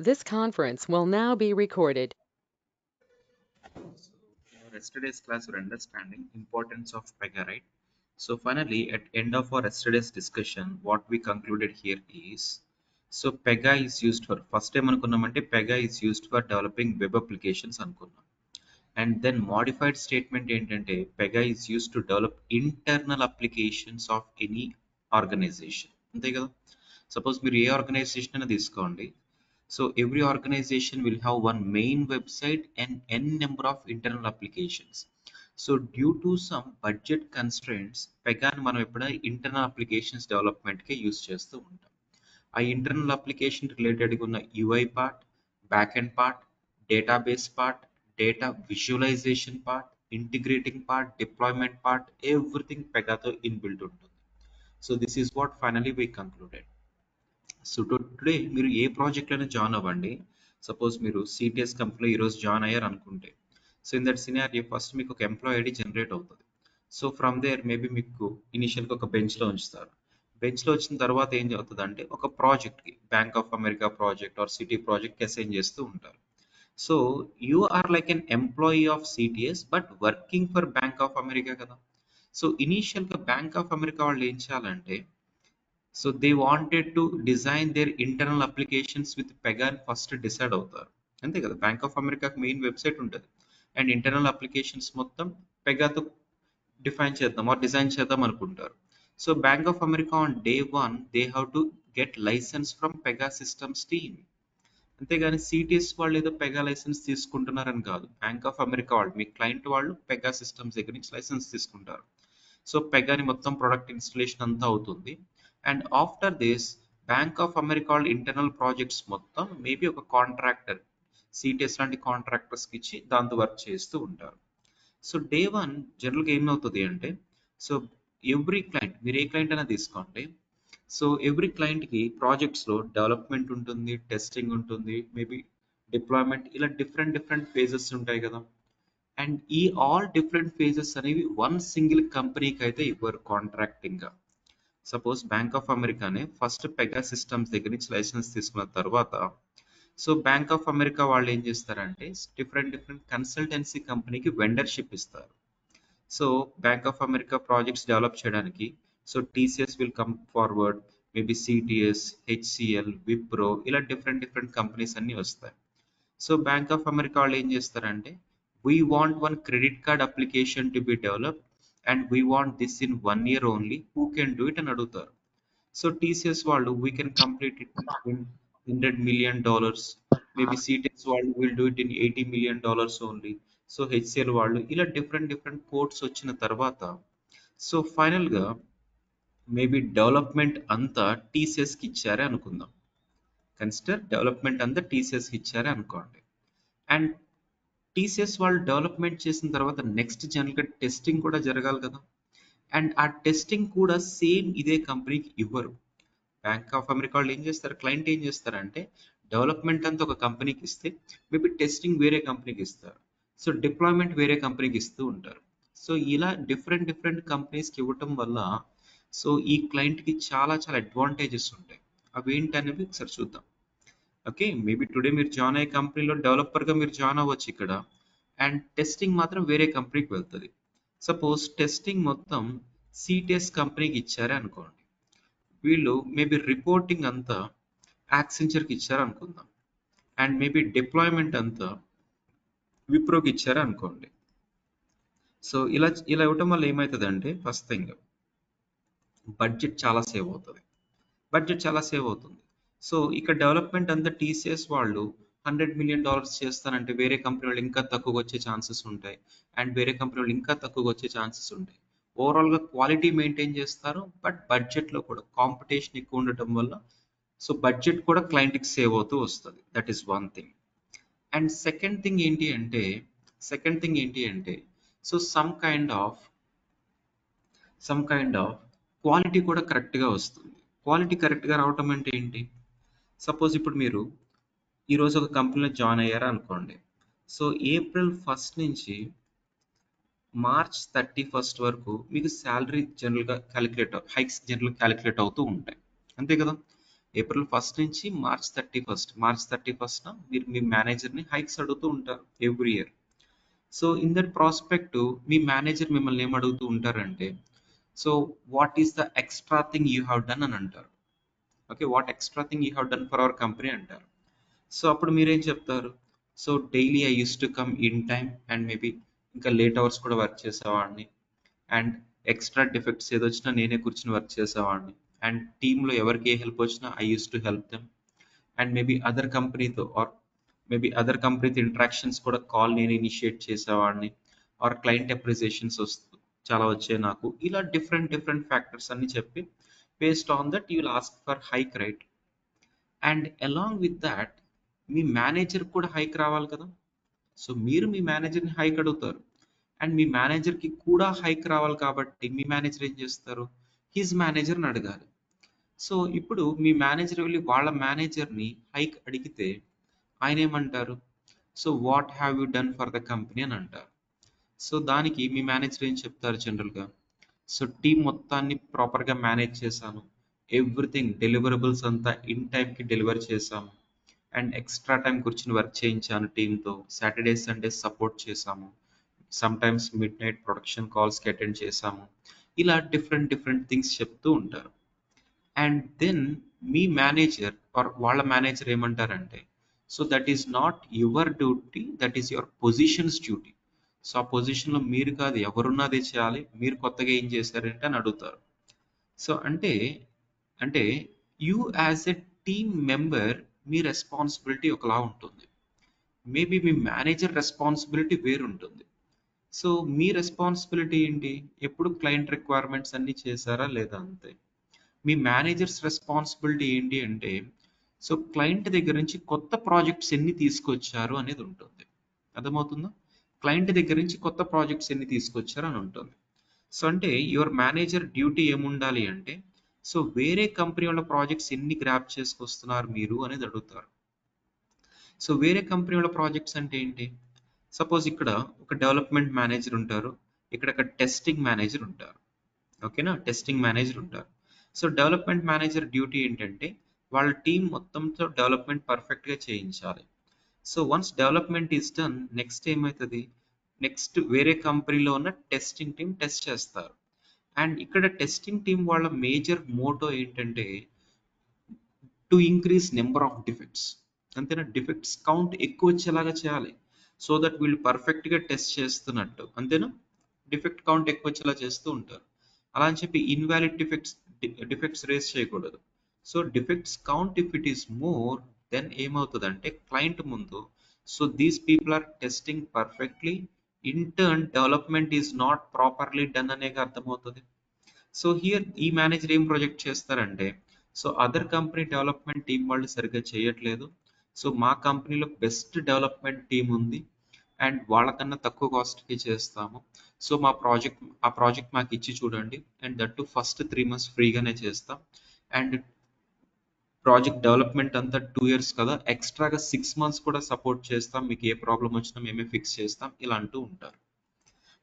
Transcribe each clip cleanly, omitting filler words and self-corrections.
This conference will now be recorded. So, in our yesterday's class, we're understanding importance of Pega, right? So finally, at end of our yesterday's discussion, what we concluded here is, so Pega is used for first time అనుకున్నామంటే Pega is used for developing web applications అనుకున్నాం. And then modified statement ఏంటంటే Pega is used to develop internal applications of any organization. అంతే కదా? Suppose మీరు ఏ organisation అయినా తీసుకోండి. So every organization will have one main website and n number of internal applications. So due to some budget constraints, Pega మనం ఎప్పుడైనా internal applications డెవలప్మెంట్కి use చేస్తూ ఉంటాం. ఆ ఇంటర్నల్ అప్లికేషన్ రిలేటెడ్గా ఉన్న UI part, back end part, database part, data visualisation part, integrating part, deployment part, everything పెగాతో inbuilt ఉంటుంది. So this is what finally we concluded. So today మీరు ఏ ప్రాజెక్ట్లోనే జాయిన్ అవ్వండి. సపోజ్ మీరు సిటిఎస్ కంపెనీలో ఈరోజు జాయిన్ అయ్యారు అనుకుంటే, so in that scenario first మీకు ఒక ఎంప్లాయ్ ఐడి జనరేట్ అవుతుంది. సో ఫ్రమ్ దేర్ మేబీ మీకు ఇనిషియల్గా ఒక బెంచ్లో ఉంచుతారు. బెంచ్లో వచ్చిన తర్వాత ఏం అవుతుంది అంటే ఒక ప్రాజెక్ట్కి bank of America project or Citi ప్రాజెక్ట్కి అసైన్ చేస్తూ ఉంటారు. So you are like an employee of CTS but working for bank of America కదా. సో ఇనీషియల్గా బ్యాంక్ ఆఫ్ అమెరికా వాళ్ళు ఏం చేయాలంటే, so they wanted to design their internal applications with Pega అని first decide అవుతారు. అంతే కదా, బ్యాంక్ ఆఫ్ అమెరికాకి మెయిన్ వెబ్సైట్ ఉంటుంది అండ్ ఇంటర్నల్ అప్లికేషన్స్ మొత్తం పెగాతో డిఫైన్ చేద్దాం ఆర్ డిజైన్ చేద్దాం అనుకుంటారు. So bank of America on day one they have to get license from Pega systems team. అంతేగాని సిటిఎస్ వాళ్ళు ఏదో పెగా లైసెన్స్ తీసుకుంటున్నారని కాదు. బ్యాంక్ ఆఫ్ అమెరికా వాళ్ళు మీ క్లయింట్ వాళ్ళు పెగా సిస్టమ్స్ దగ్గర నుంచి లైసెన్స్ తీసుకుంటారు. సో పెగాని మొత్తం ప్రొడక్ట్ ఇన్స్టలేషన్ అంతా అవుతుంది. And after this bank of America వాళ్ళ ఇంటర్నల్ ప్రాజెక్ట్స్ మొత్తం మేబీ ఒక కాంట్రాక్టర్, సిటిఎస్ లాంటి కాంట్రాక్టర్స్కి ఇచ్చి దాంతో వర్క్ చేస్తూ ఉంటారు. సో డే వన్ జనరల్గా ఏమవుతుంది అంటే, సో ఎవ్రీ క్లయింట్ మీరు ఏ క్లయింట్ అయినా తీసుకోండి. సో ఎవ్రీ క్లయింట్కి ప్రాజెక్ట్స్లో డెవలప్మెంట్ ఉంటుంది, టెస్టింగ్ ఉంటుంది, మేబీ డిప్లాయ్మెంట్, ఇలా డిఫరెంట్ డిఫరెంట్ ఫేజెస్ ఉంటాయి కదా. అండ్ ఈ ఆల్ డిఫరెంట్ ఫేజెస్ అనేవి వన్ సింగిల్ కంపెనీకి అయితే ఇవ్వరు కాంట్రాక్టింగ్గా. సపోజ్ బ్యాంక్ ఆఫ్ అమెరికానే ఫస్ట్ పెగా సిస్టమ్స్ దగ్గర నుంచి లైసెన్స్ తీసుకున్న తర్వాత, సో బ్యాంక్ ఆఫ్ అమెరికా వాళ్ళు ఏం చేస్తారంటే డిఫరెంట్ డిఫరెంట్ కన్సల్టెన్సీ కంపెనీకి వెండర్షిప్ ఇస్తారు. So bank of America projects develop చేయడానికి, so TCS will come forward, maybe CTS, HCL, Wipro, ఇలా డిఫరెంట్ డిఫరెంట్ కంపెనీస్ అన్నీ వస్తాయి. సో బ్యాంక్ ఆఫ్ అమెరికా వాళ్ళు ఏం చేస్తారంటే, we want one credit card application to be develop and we want this in 1 year only, who can do it అని అడుగుతారు. So TCS వాళ్ళు we can complete it in $100 million, maybe CTS వాళ్ళు will do it in $80 million only. So HCL వాళ్ళు ఇలా different different codes వచ్చిన తర్వాత, so ఫైనల్గా maybe development అంతా టీసీఎస్కి ఇచ్చారే అనుకుందాం. కన్సిడర్ డెవలప్మెంట్ అంతా టీసీఎస్కి ఇచ్చారే అనుకోండి. అండ్ టీసీఎస్ వాళ్ళు డెవలప్మెంట్ చేసిన తర్వాత నెక్స్ట్ జనరల్గా టెస్టింగ్ కూడా జరగాలి కదా. అండ్ ఆ టెస్టింగ్ కూడా సేమ్ ఇదే కంపెనీకి ఇవ్వరు. బ్యాంక్ ఆఫ్ అమెరికా వాళ్ళు ఏం చేస్తారు, క్లయింట్ ఏం చేస్తారంటే డెవలప్మెంట్ అంతా ఒక కంపెనీకి ఇస్తే మేబీ టెస్టింగ్ వేరే కంపెనీకి ఇస్తారు. సో డిప్లాయ్మెంట్ వేరే కంపెనీకి ఇస్తూ ఉంటారు. సో ఇలా డిఫరెంట్ డిఫరెంట్ కంపెనీస్కి ఇవ్వటం వల్ల, సో ఈ క్లయింట్కి చాలా చాలా అడ్వాంటేజెస్ ఉంటాయి. అవి ఏంటి అనేవి ఒకసారి చూద్దాం. ఓకే, మేబీ టుడే మీరు జాయిన్ అయ్యే కంపెనీలో డెవలపర్గా మీరు జాయిన్ అవ్వచ్చు ఇక్కడ. అండ్ టెస్టింగ్ మాత్రం వేరే కంపెనీకి వెళ్తుంది. సపోజ్ టెస్టింగ్ మొత్తం సిటిఎస్ కంపెనీకి ఇచ్చారే అనుకోండి, వీళ్ళు మేబీ రిపోర్టింగ్ అంతా యాక్సెంచర్కి ఇచ్చారు అనుకుందాం. అండ్ మేబీ డిప్లాయ్మెంట్ అంతా విప్రోకి ఇచ్చారు అనుకోండి. సో ఇలా ఇలా ఇవ్వటం వల్ల ఏమవుతుందంటే, ఫస్ట్ థింగ్ బడ్జెట్ చాలా సేవ్ అవుతుంది. బడ్జెట్ చాలా సేవ్ అవుతుంది. సో ఇక్కడ డెవలప్మెంట్ అంతా టీసీఎస్ వాళ్ళు $100 million చేస్తానంటే వేరే కంపెనీ వాళ్ళు ఇంకా తక్కువగా వచ్చే ఛాన్సెస్ ఉంటాయి. అండ్ వేరే కంపెనీ వాళ్ళు ఇంకా తక్కువగా వచ్చే ఛాన్సెస్ ఉంటాయి. ఓవరాల్గా క్వాలిటీ మెయింటైన్ చేస్తారు, బట్ బడ్జెట్లో కూడా కాంపిటీషన్ ఎక్కువ ఉండటం వల్ల, సో బడ్జెట్ కూడా క్లయింట్కి సేవ్ అవుతూ వస్తుంది. That is one thing. And second thing ఏంటి అంటే so some kind of quality కూడా కరెక్ట్గా వస్తుంది. క్వాలిటీ కరెక్ట్గా రావటం అంటే ఏంటి, సపోజ్ ఇప్పుడు మీరు ఈరోజు ఒక కంపెనీలో జాయిన్ అయ్యారా అనుకోండి. సో ఏప్రిల్ 1 నుంచి మార్చ్ 31 వరకు మీకు శాలరీ జనరల్గా హైక్స్ జనరల్ క్యాలిక్యులేట్ అవుతూ ఉంటాయి. అంతే కదా. ఏప్రిల్ 1 నుంచి మార్చ్ 31న మీరు మీ మేనేజర్ని హైక్స్ అడుగుతూ ఉంటారు every year. So in that prospective me manager మిమ్మల్ని ఏం అడుగుతూ ఉంటారంటే, so what is the extra thing you have done అని అంటారు. Okay, what extra thing you have done for our company అంటారు. సో అప్పుడు మీరేం చెప్తారు? So daily I use to come in time and maybe ఇంకా లేట్ అవర్స్ కూడా work చేసేవాడిని, and extra defects ఏదొచ్చినా నేనే కూర్చుని వర్క్ చేసేవాడిని, అండ్ టీంలో ఎవరికి ఏ హెల్ప్ వచ్చినా I use to help them, and maybe other కంపెనీతో ఇంటరాక్షన్స్ కూడా కాల్ నేను ఇనిషియేట్ చేసేవాడిని, ఆర్ క్లయింట్ అప్రిసియేషన్స్ చాలా వచ్చాయి నాకు. ఇలా డిఫరెంట్ డిఫరెంట్ ఫ్యాక్టర్స్ అన్ని చెప్పి based on that you will ask for hike, right? And along with that me manager కూడా హైక్ రావాలి కదా. సో మీరు మీ మేనేజర్ని హైక్ అడుగుతారు, అండ్ మీ మేనేజర్కి కూడా హైక్ రావాలి కాబట్టి మీ మేనేజర్ ఏం చేస్తారు? హిజ్ మేనేజర్ని అడగాలి. సో ఇప్పుడు మీ మేనేజర్ వెళ్ళి వాళ్ళ మేనేజర్ని హైక్ అడిగితే ఆయన ఏమంటారు? So what have you done for the company అని అంటారు. సో దానికి మీ మేనేజర్ ఏం చెప్తారు జనరల్గా? సో టీం మొత్తాన్ని ప్రాపర్గా మేనేజ్ చేశాను, ఎవ్రీథింగ్ డెలివరబుల్స్ అంతా ఇన్ టైంకి డెలివర్ చేశాము, అండ్ ఎక్స్ట్రా టైం కూర్చుని వర్క్ చేయించాను టీంతో, సాటర్డే సండే సపోర్ట్ చేశాము, sometimes midnight production కాల్స్కి అటెండ్ చేశాము. ఇలా డిఫరెంట్ డిఫరెంట్ థింగ్స్ చెప్తూ ఉంటారు. అండ్ దెన్ మీ మేనేజర్ ఆర్ వాళ్ళ మేనేజర్ ఏమంటారంటే, so that is not your duty, that is your positions duty. So ఆ పొజిషన్లో మీరు కాదు, ఎవరున్నా అదే చేయాలి, మీరు కొత్తగా ఏం చేశారంటే అని అడుగుతారు. సో అంటే అంటే you as a team member me responsibility ఒకలా ఉంటుంది, మేబీ మీ మేనేజర్ రెస్పాన్సిబిలిటీ వేరుంటుంది. సో మీ రెస్పాన్సిబిలిటీ ఏంటి? ఎప్పుడు క్లయింట్ రిక్వైర్మెంట్స్ అన్ని చేశారా లేదా అంతే. మీ మేనేజర్స్ రెస్పాన్సిబిలిటీ ఏంటి అంటే, సో క్లయింట్ దగ్గర నుంచి కొత్త ప్రాజెక్ట్స్ ఎన్ని తీసుకొచ్చారు అనేది ఉంటుంది. అర్థమవుతుందా? క్లయింట్ దగ్గర నుంచి కొత్త ప్రాజెక్ట్స్ ఎన్ని తీసుకొచ్చారు అని ఉంటుంది. సో అంటే యువర్ మేనేజర్ డ్యూటీ ఏముండాలి అంటే, సో వేరే కంపెనీ వాళ్ళ ప్రాజెక్ట్స్ ఎన్ని గ్రాప్ చేసుకొస్తున్నారు మీరు అనేది అడుగుతారు. సో వేరే కంపెనీ వాళ్ళ ప్రాజెక్ట్స్ అంటే ఏంటి? సపోజ్ ఇక్కడ ఒక డెవలప్మెంట్ మేనేజర్ ఉంటారు, ఇక్కడ ఒక టెస్టింగ్ మేనేజర్ ఉంటారు. ఓకేనా? టెస్టింగ్ మేనేజర్ ఉంటారు. సో డెవలప్మెంట్ మేనేజర్ డ్యూటీ ఏంటంటే వాళ్ళ టీం మొత్తంతో డెవలప్మెంట్ పర్ఫెక్ట్గా చేయించాలి. So once development is done, next ఏమవుతుంది? నెక్స్ట్ వేరే కంపెనీలో ఉన్న టెస్టింగ్ టీం టెస్ట్ చేస్తారు. అండ్ ఇక్కడ టెస్టింగ్ టీం వాళ్ళ మేజర్ మోటో ఏంటంటే to increase number of defects. అంతేనా? డిఫెక్ట్స్ కౌంట్ ఎక్కువ వచ్చేలాగా చేయాలి, సో దట్ వీళ్ళు పర్ఫెక్ట్గా టెస్ట్ చేస్తున్నట్టు. అంతేనా? డిఫెక్ట్ కౌంట్ ఎక్కువ వచ్చేలా చేస్తూ ఉంటారు. అలా అని చెప్పి ఇన్వాలిడ్ డిఫెక్ట్స్ రేస్ చేయకూడదు. So defects count if it is more, then ఏమవుతుందంటే క్లయింట్ ముందు, so these people are testing perfectly, in turn development is not properly done అనేది అర్థమవుతుంది. సో హియర్ ఈ మేనేజర్ ఏం ప్రొజెక్ట్ చేస్తారంటే, so other company development team వాళ్ళు సరిగ్గా చేయట్లేదు, సో మా కంపెనీలో బెస్ట్ డెవలప్మెంట్ టీం ఉంది అండ్ వాళ్ళకన్నా తక్కువ కాస్ట్కి చేస్తాము. సో ఆ ప్రాజెక్ట్ మాకు ఇచ్చి చూడండి, and that to first 3 months ఫ్రీగానే చేస్తాం, అండ్ ప్రాజెక్ట్ డెవలప్మెంట్ అంతా 2 years కదా, ఎక్స్ట్రాగా 6 months కూడా సపోర్ట్ చేస్తాం, మీకు ఏ ప్రాబ్లం వచ్చినా మేమే ఫిక్స్ చేస్తాం, ఇలా అంటూ ఉంటారు.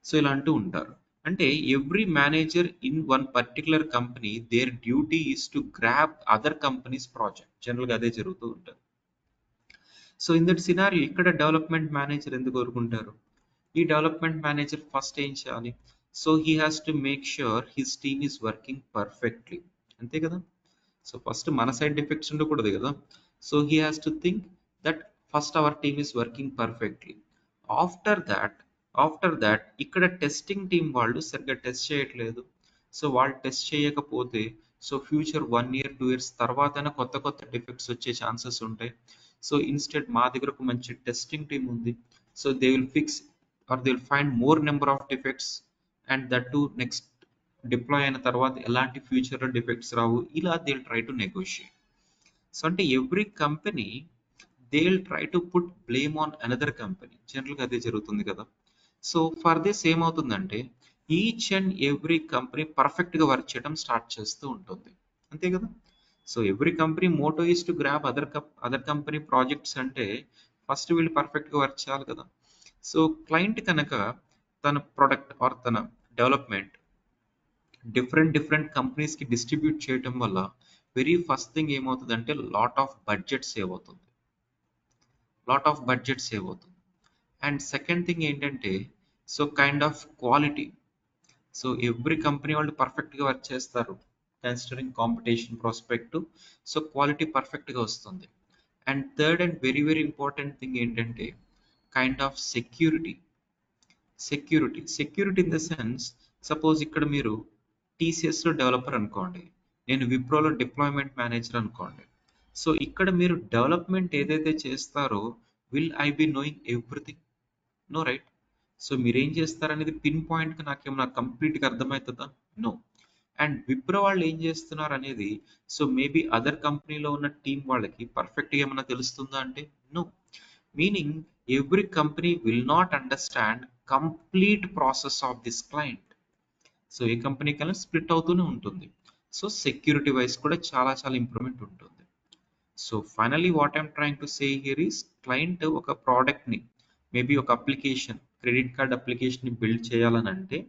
సో ఇలా అంటూ ఉంటారు అంటే every manager in one particular company their duty is to grab other companies project. జనరల్గా అదే జరుగుతూ ఉంటుంది. సో ఇన్ దట్ సినారియో ఇక్కడ డెవలప్మెంట్ మేనేజర్ ఎందుకు కోరుకుంటారు? ఈ డెవలప్మెంట్ మేనేజర్ ఫస్ట్ ఏం చేయాలి? So he has to make sure his team is working perfectly. అంతే కదా? సో ఫస్ట్ మన సైడ్ డిఫెక్ట్స్ ఉండకూడదు కదా. So he has to think that first our team is working perfectly. After that ఇక్కడ testing team వాళ్ళు సరిగ్గా test చేయట్లేదు. So వాళ్ళు టెస్ట్ చేయకపోతే సో ఫ్యూచర్ 1 year 2 years తర్వాత కొత్త కొత్త డిఫెక్ట్స్ వచ్చే ఛాన్సెస్ ఉంటాయి. సో ఇన్స్టెడ్ మా దగ్గర ఒక మంచి టెస్టింగ్ టీం ఉంది, so they will fix or they will find more number of defects, and that too next deploy అయిన తర్వాత ఎలాంటి ఫ్యూచర్లో డిఫెక్ట్స్ రావు. ఇలా దే will try to negotiate. So అంటే every company they will try to put blame on another company. జనరల్గా అదే జరుగుతుంది కదా. సో ఫర్ దిస్ ఏమవుతుందంటే ఈచ్ అండ్ ఎవ్రీ కంపెనీ పర్ఫెక్ట్గా వర్క్ చేయడం స్టార్ట్ చేస్తూ ఉంటుంది. అంతే కదా. So every company motto is to grab other company projects అంటే ఫస్ట్ వీళ్ళు పర్ఫెక్ట్గా వర్క్ చేయాలి కదా. సో క్లయింట్ కనుక తన ప్రొడక్ట్ ఆర్ తన డెవలప్మెంట్ డిఫరెంట్ కంపెనీస్కి డిస్ట్రిబ్యూట్ చేయటం వల్ల వెరీ ఫస్ట్ థింగ్ ఏమవుతుందంటే లాట్ ఆఫ్ బడ్జెట్ సేవ్ అవుతుంది. అండ్ సెకండ్ థింగ్ ఏంటంటే so kind of quality. So every company వాళ్ళు పర్ఫెక్ట్గా వర్క్ చేస్తారు considering competition prospect. So quality పర్ఫెక్ట్గా వస్తుంది. And third and very very important thing ఏంటంటే kind of security in the sense, suppose ఇక్కడ మీరు టీసీఎస్లో డెవలపర్ అనుకోండి, నేను విప్రోలో డిప్లాయ్మెంట్ మేనేజర్ అనుకోండి. సో ఇక్కడ మీరు డెవలప్మెంట్ ఏదైతే చేస్తారో will I be knowing everything? No, right? So మీరేం చేస్తారనేది పిన్ పాయింట్గా నాకేమన్నా కంప్లీట్గా అర్థమవుతుందా? నో. అండ్ విప్రో వాళ్ళు ఏం చేస్తున్నారు అనేది సో మేబీ అదర్ కంపెనీలో ఉన్న టీం వాళ్ళకి పర్ఫెక్ట్గా ఏమన్నా తెలుస్తుందా అంటే no. Meaning every company will not understand complete process of this client. So ఏ కంపెనీకైనా స్ప్లిట్ అవుతూనే ఉంటుంది. సో సెక్యూరిటీ వైజ్ కూడా చాలా చాలా ఇంప్రూవ్మెంట్ ఉంటుంది. So finally what I'm trying to say here is client ఒక ప్రోడక్ట్ని మేబీ ఒక అప్లికేషన్ క్రెడిట్ కార్డ్ అప్లికేషన్ని బిల్డ్ చేయాలని అంటే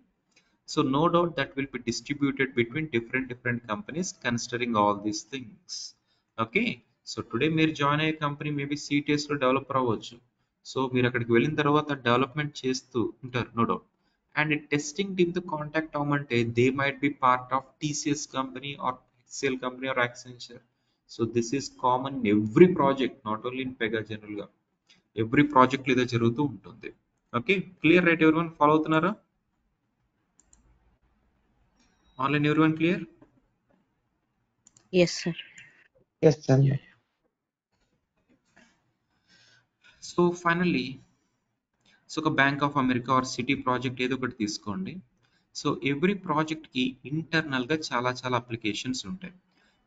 so no doubt that will be distributed between different companies considering all these things. Okay, so today మీరు join అయ్యే company maybe సిటిఎస్లో developer అవ్వచ్చు. So మీరు అక్కడికి వెళ్ళిన తర్వాత డెవలప్మెంట్ చేస్తూ ఉంటారు, నో డౌట్. అండ్ టెస్టింగ్ టీమ్తో కాంటాక్ట్ అవ్వమంటే they might be part of TCS company or HCL company or Accenture. So this is common in every project, not only in Pega, జనరల్గా ఎవ్రీ ప్రాజెక్ట్లో ఇదే జరుగుతూ ఉంటుంది. Okay, clear right? Everyone follow అవుతున్నారా? Online, everyone clear? Yes, sir. Yes, sir. So finally so ఒక bank of America or Citi project ఏదో ఒకటి తీసుకోండి. సో ఎవ్రీ ప్రాజెక్ట్కి ఇంటర్నల్గా చాలా చాలా అప్లికేషన్స్ ఉంటాయి.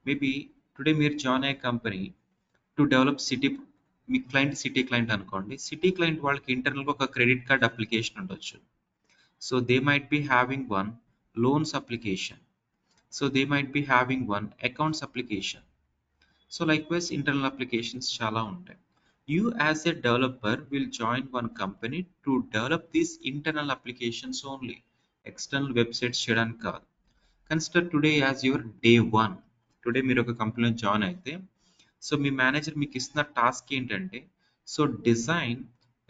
మేబీ టుడే మీరు జాయిన్ అయ్యే company to develop city, me client city client అనుకోండి. సిటీ క్లయింట్ వాళ్ళకి ఇంటర్నల్గా ఒక క్రెడిట్ కార్డ్ అప్లికేషన్ ఉండొచ్చు. So they might be having one loans application. So they might be having one accounts application. So likewise internal applications chala untai. You as a developer will join one company to develop these internal applications only. External websites cheyadan kaadu. Consider today as your day one. Today మీరు ఒక కంపెనీలో join అయితే so మీ manager మీకు ఇస్తున్న task ఏంటంటే so design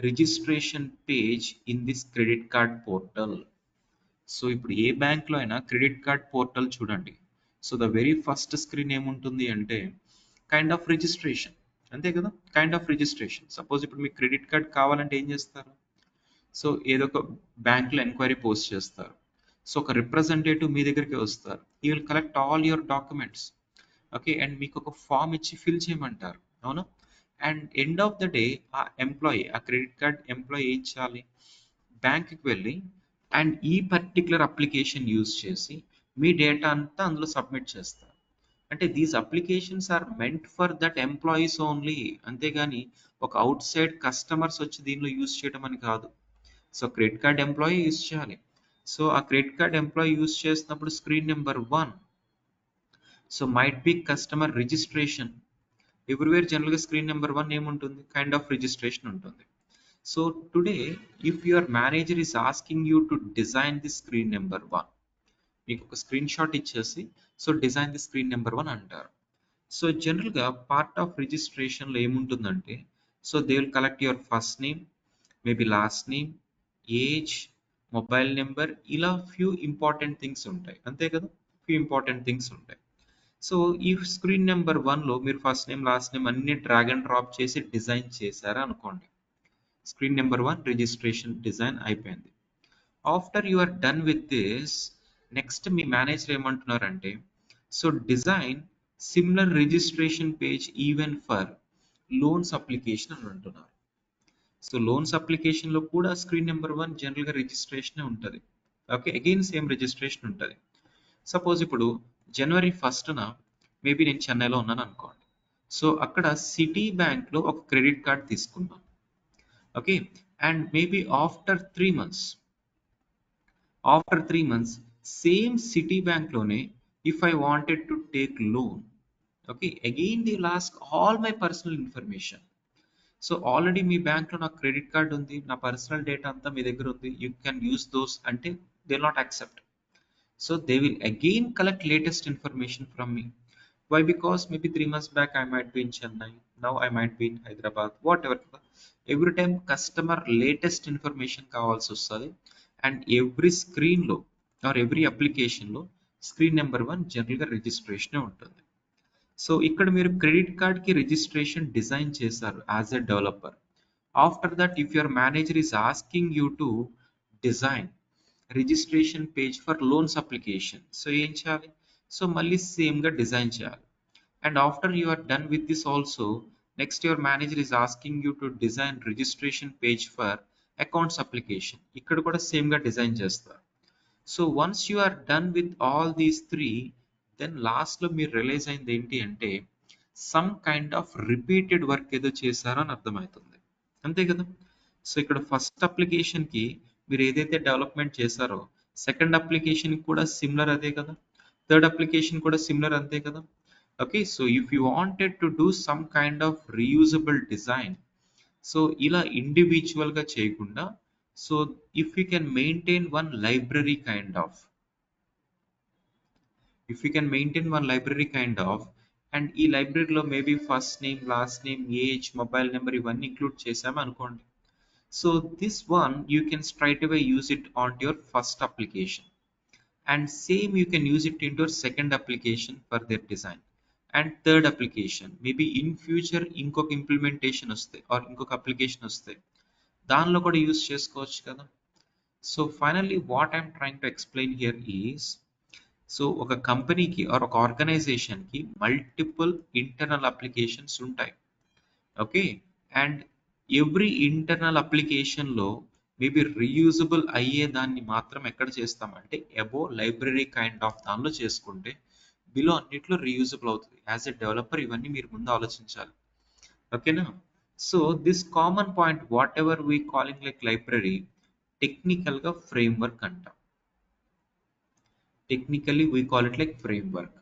registration page in this credit card portal. So ఇప్పుడు ఏ బ్యాంక్లో అయినా క్రెడిట్ కార్డ్ పోర్టల్ చూడండి. So the very first screen ఏముంటుంది అంటే కైండ్ ఆఫ్ రిజిస్ట్రేషన్, అంతే కదా? Kind of registration. సపోజ్ ఇప్పుడు మీకు క్రెడిట్ కార్డ్ కావాలంటే ఏం చేస్తారు? సో ఏదో ఒక బ్యాంక్లో ఎంక్వైరీ పోస్ట్ చేస్తారు. సో ఒక రిప్రజెంటేటివ్ మీ దగ్గరికి వస్తారు. ఈ will collect all your documents. Okay, and మీకు ఒక ఫామ్ ఇచ్చి ఫిల్ చేయమంటారు, అవునా? And end of the day ఆ ఎంప్లాయీ, ఆ క్రెడిట్ కార్డ్ ఎంప్లాయీ ఏం చేయాలి? బ్యాంక్కి వెళ్ళి అండ్ ఈ పర్టికులర్ అప్లికేషన్ యూజ్ చేసి మీ డేటా అంతా అందులో సబ్మిట్ చేస్తారు. అంటే these applications are meant for that employees only, అంతేగాని ఒక అవుట్ సైడ్ కస్టమర్స్ వచ్చి దీనిలో యూజ్ చేయడం అని కాదు. So credit card employee use చేయాలి. సో ఆ క్రెడిట్ కార్డ్ ఎంప్లాయీ యూజ్ చేసినప్పుడు screen number 1 so might be customer registration. Everywhere జనరల్గా స్క్రీన్ నెంబర్ 1 ఏముంటుంది? కైండ్ ఆఫ్ రిజిస్ట్రేషన్ ఉంటుంది. So today, if your manager is asking you to design the screen number 1, మీకు ఒక screen shot ఇచ్చేసి so design the screen number 1 అంటారు. So జనరల్గా part of రిజిస్ట్రేషన్లో ఏముంటుందంటే so they will collect your first name, maybe last name, age, mobile number, ఇలా few important things ఉంటాయి, అంతే కదా? ఫ్యూ ఇంపార్టెంట్ థింగ్స్ ఉంటాయి. సో ఈ స్క్రీన్ నెంబర్ 1లో మీరు ఫస్ట్ నేమ్ లాస్ట్ నేమ్ అన్ని డ్రాగ్ అండ్ డ్రాప్ చేసి డిజైన్ చేశారా అనుకోండి. స్క్రీన్ నెంబర్ 1 రిజిస్ట్రేషన్ డిజైన్ అయిపోయింది. After you are done with this, next మీ మేనేజర్ ఏమంటున్నారంటే so design similar registration page even for loans application అని అంటున్నారు. సో లోన్స్ అప్లికేషన్లో కూడా స్క్రీన్ నెంబర్ 1 జనరల్గా రిజిస్ట్రేషన్ ఉంటుంది. ఓకే, అగైన్ సేమ్ రిజిస్ట్రేషన్ ఉంటుంది. సపోజ్ ఇప్పుడు జనవరి 1న మేబీ నేను చెన్నైలో ఉన్నాను అనుకోండి. సో అక్కడ సిటీ బ్యాంక్లో ఒక క్రెడిట్ కార్డ్ తీసుకున్నాను. Okay, and maybe after 3 months same Citi బ్యాంక్లోనే if I wanted to take loan, okay, again they will ask all my personal information. So already మీ బ్యాంక్లో నాకు క్రెడిట్ కార్డ్ ఉంది, నా పర్సనల్ డేటా అంతా మీ దగ్గర ఉంది, యూ కెన్ యూస్ దోస్ అంటే they will not accept. So they will again collect latest information from me. Why? Because maybe 3 months back I might be in Chennai, now I might be in Hyderabad, whatever. Every time customer latest information కావాల్సి వస్తుంది, and every స్క్రీన్లో or every అప్లికేషన్లో screen number 1 జనరల్గా రిజిస్ట్రేషనే ఉంటుంది. So ఇక్కడ మీరు credit కార్డ్కి రిజిస్ట్రేషన్ డిజైన్ చేశారు as a developer. After that if your manager is asking you to design registration page for loans application, so ఏం చేయాలి? సో మళ్ళీ సేమ్గా డిజైన్ చేయాలి. And after you are done with this also, next your manager is asking you to design registration page for accounts application, ఇక్కడ కూడా సేమ్గా design చేస్తారు. So once you are done with all these three, then లాస్ట్లో మీరు realize అయింది ఏంటి అంటే some kind of repeated work ఏదో చేశారని అర్థమవుతుంది, అంతే కదా. సో ఇక్కడ ఫస్ట్ అప్లికేషన్కి మీరు ఏదైతే డెవలప్మెంట్ చేశారో సెకండ్ అప్లికేషన్ కూడా సిమిలర్ అదే కదా, థర్డ్ అప్లికేషన్ కూడా సిమిలర్ అంతే కదా. Okay, so if you wanted to do some kind of reusable design, so ఇలా ఇండివిజువల్గా చేయకుండా, so if you can maintain one library kind of, and ఈ లైబ్రరీలో maybe first name, last name, age, mobile number ఇవన్నీ include చేసాము అనుకోండి. So this one you can straight away use it on your first application, and same you can use it into your second application for their design and third application. Maybe in future ఇంకొక implementation వస్తే are ఇంకొక application వస్తే దానిలో కూడా use చేసుకోవచ్చు కదా. So finally what I'm trying to explain here is, so ఒక కంపెనీకి ఆర్ ఒక ఆర్గనైజేషన్కి మల్టిపుల్ ఇంటర్నల్ అప్లికేషన్స్ ఉంటాయి. ఓకే, అండ్ ఎవ్రీ ఇంటర్నల్ అప్లికేషన్లో మేబీ రీయూజబుల్ అయ్యే దాన్ని మాత్రం ఎక్కడ చేస్తామంటే అబో లైబ్రరీ కైండ్ ఆఫ్ దానిలో చేసుకుంటే బిలో అన్నిట్లో రీయూజబుల్ అవుతుంది. యాజ్ ఎ డెవలపర్ ఇవన్నీ మీరు ముందు ఆలోచించాలి, ఓకేనా. So this common point what ever we calling like library, టెక్నికల్గా ఫ్రేమ్వర్క్ అంటాం. Technically we call it like framework.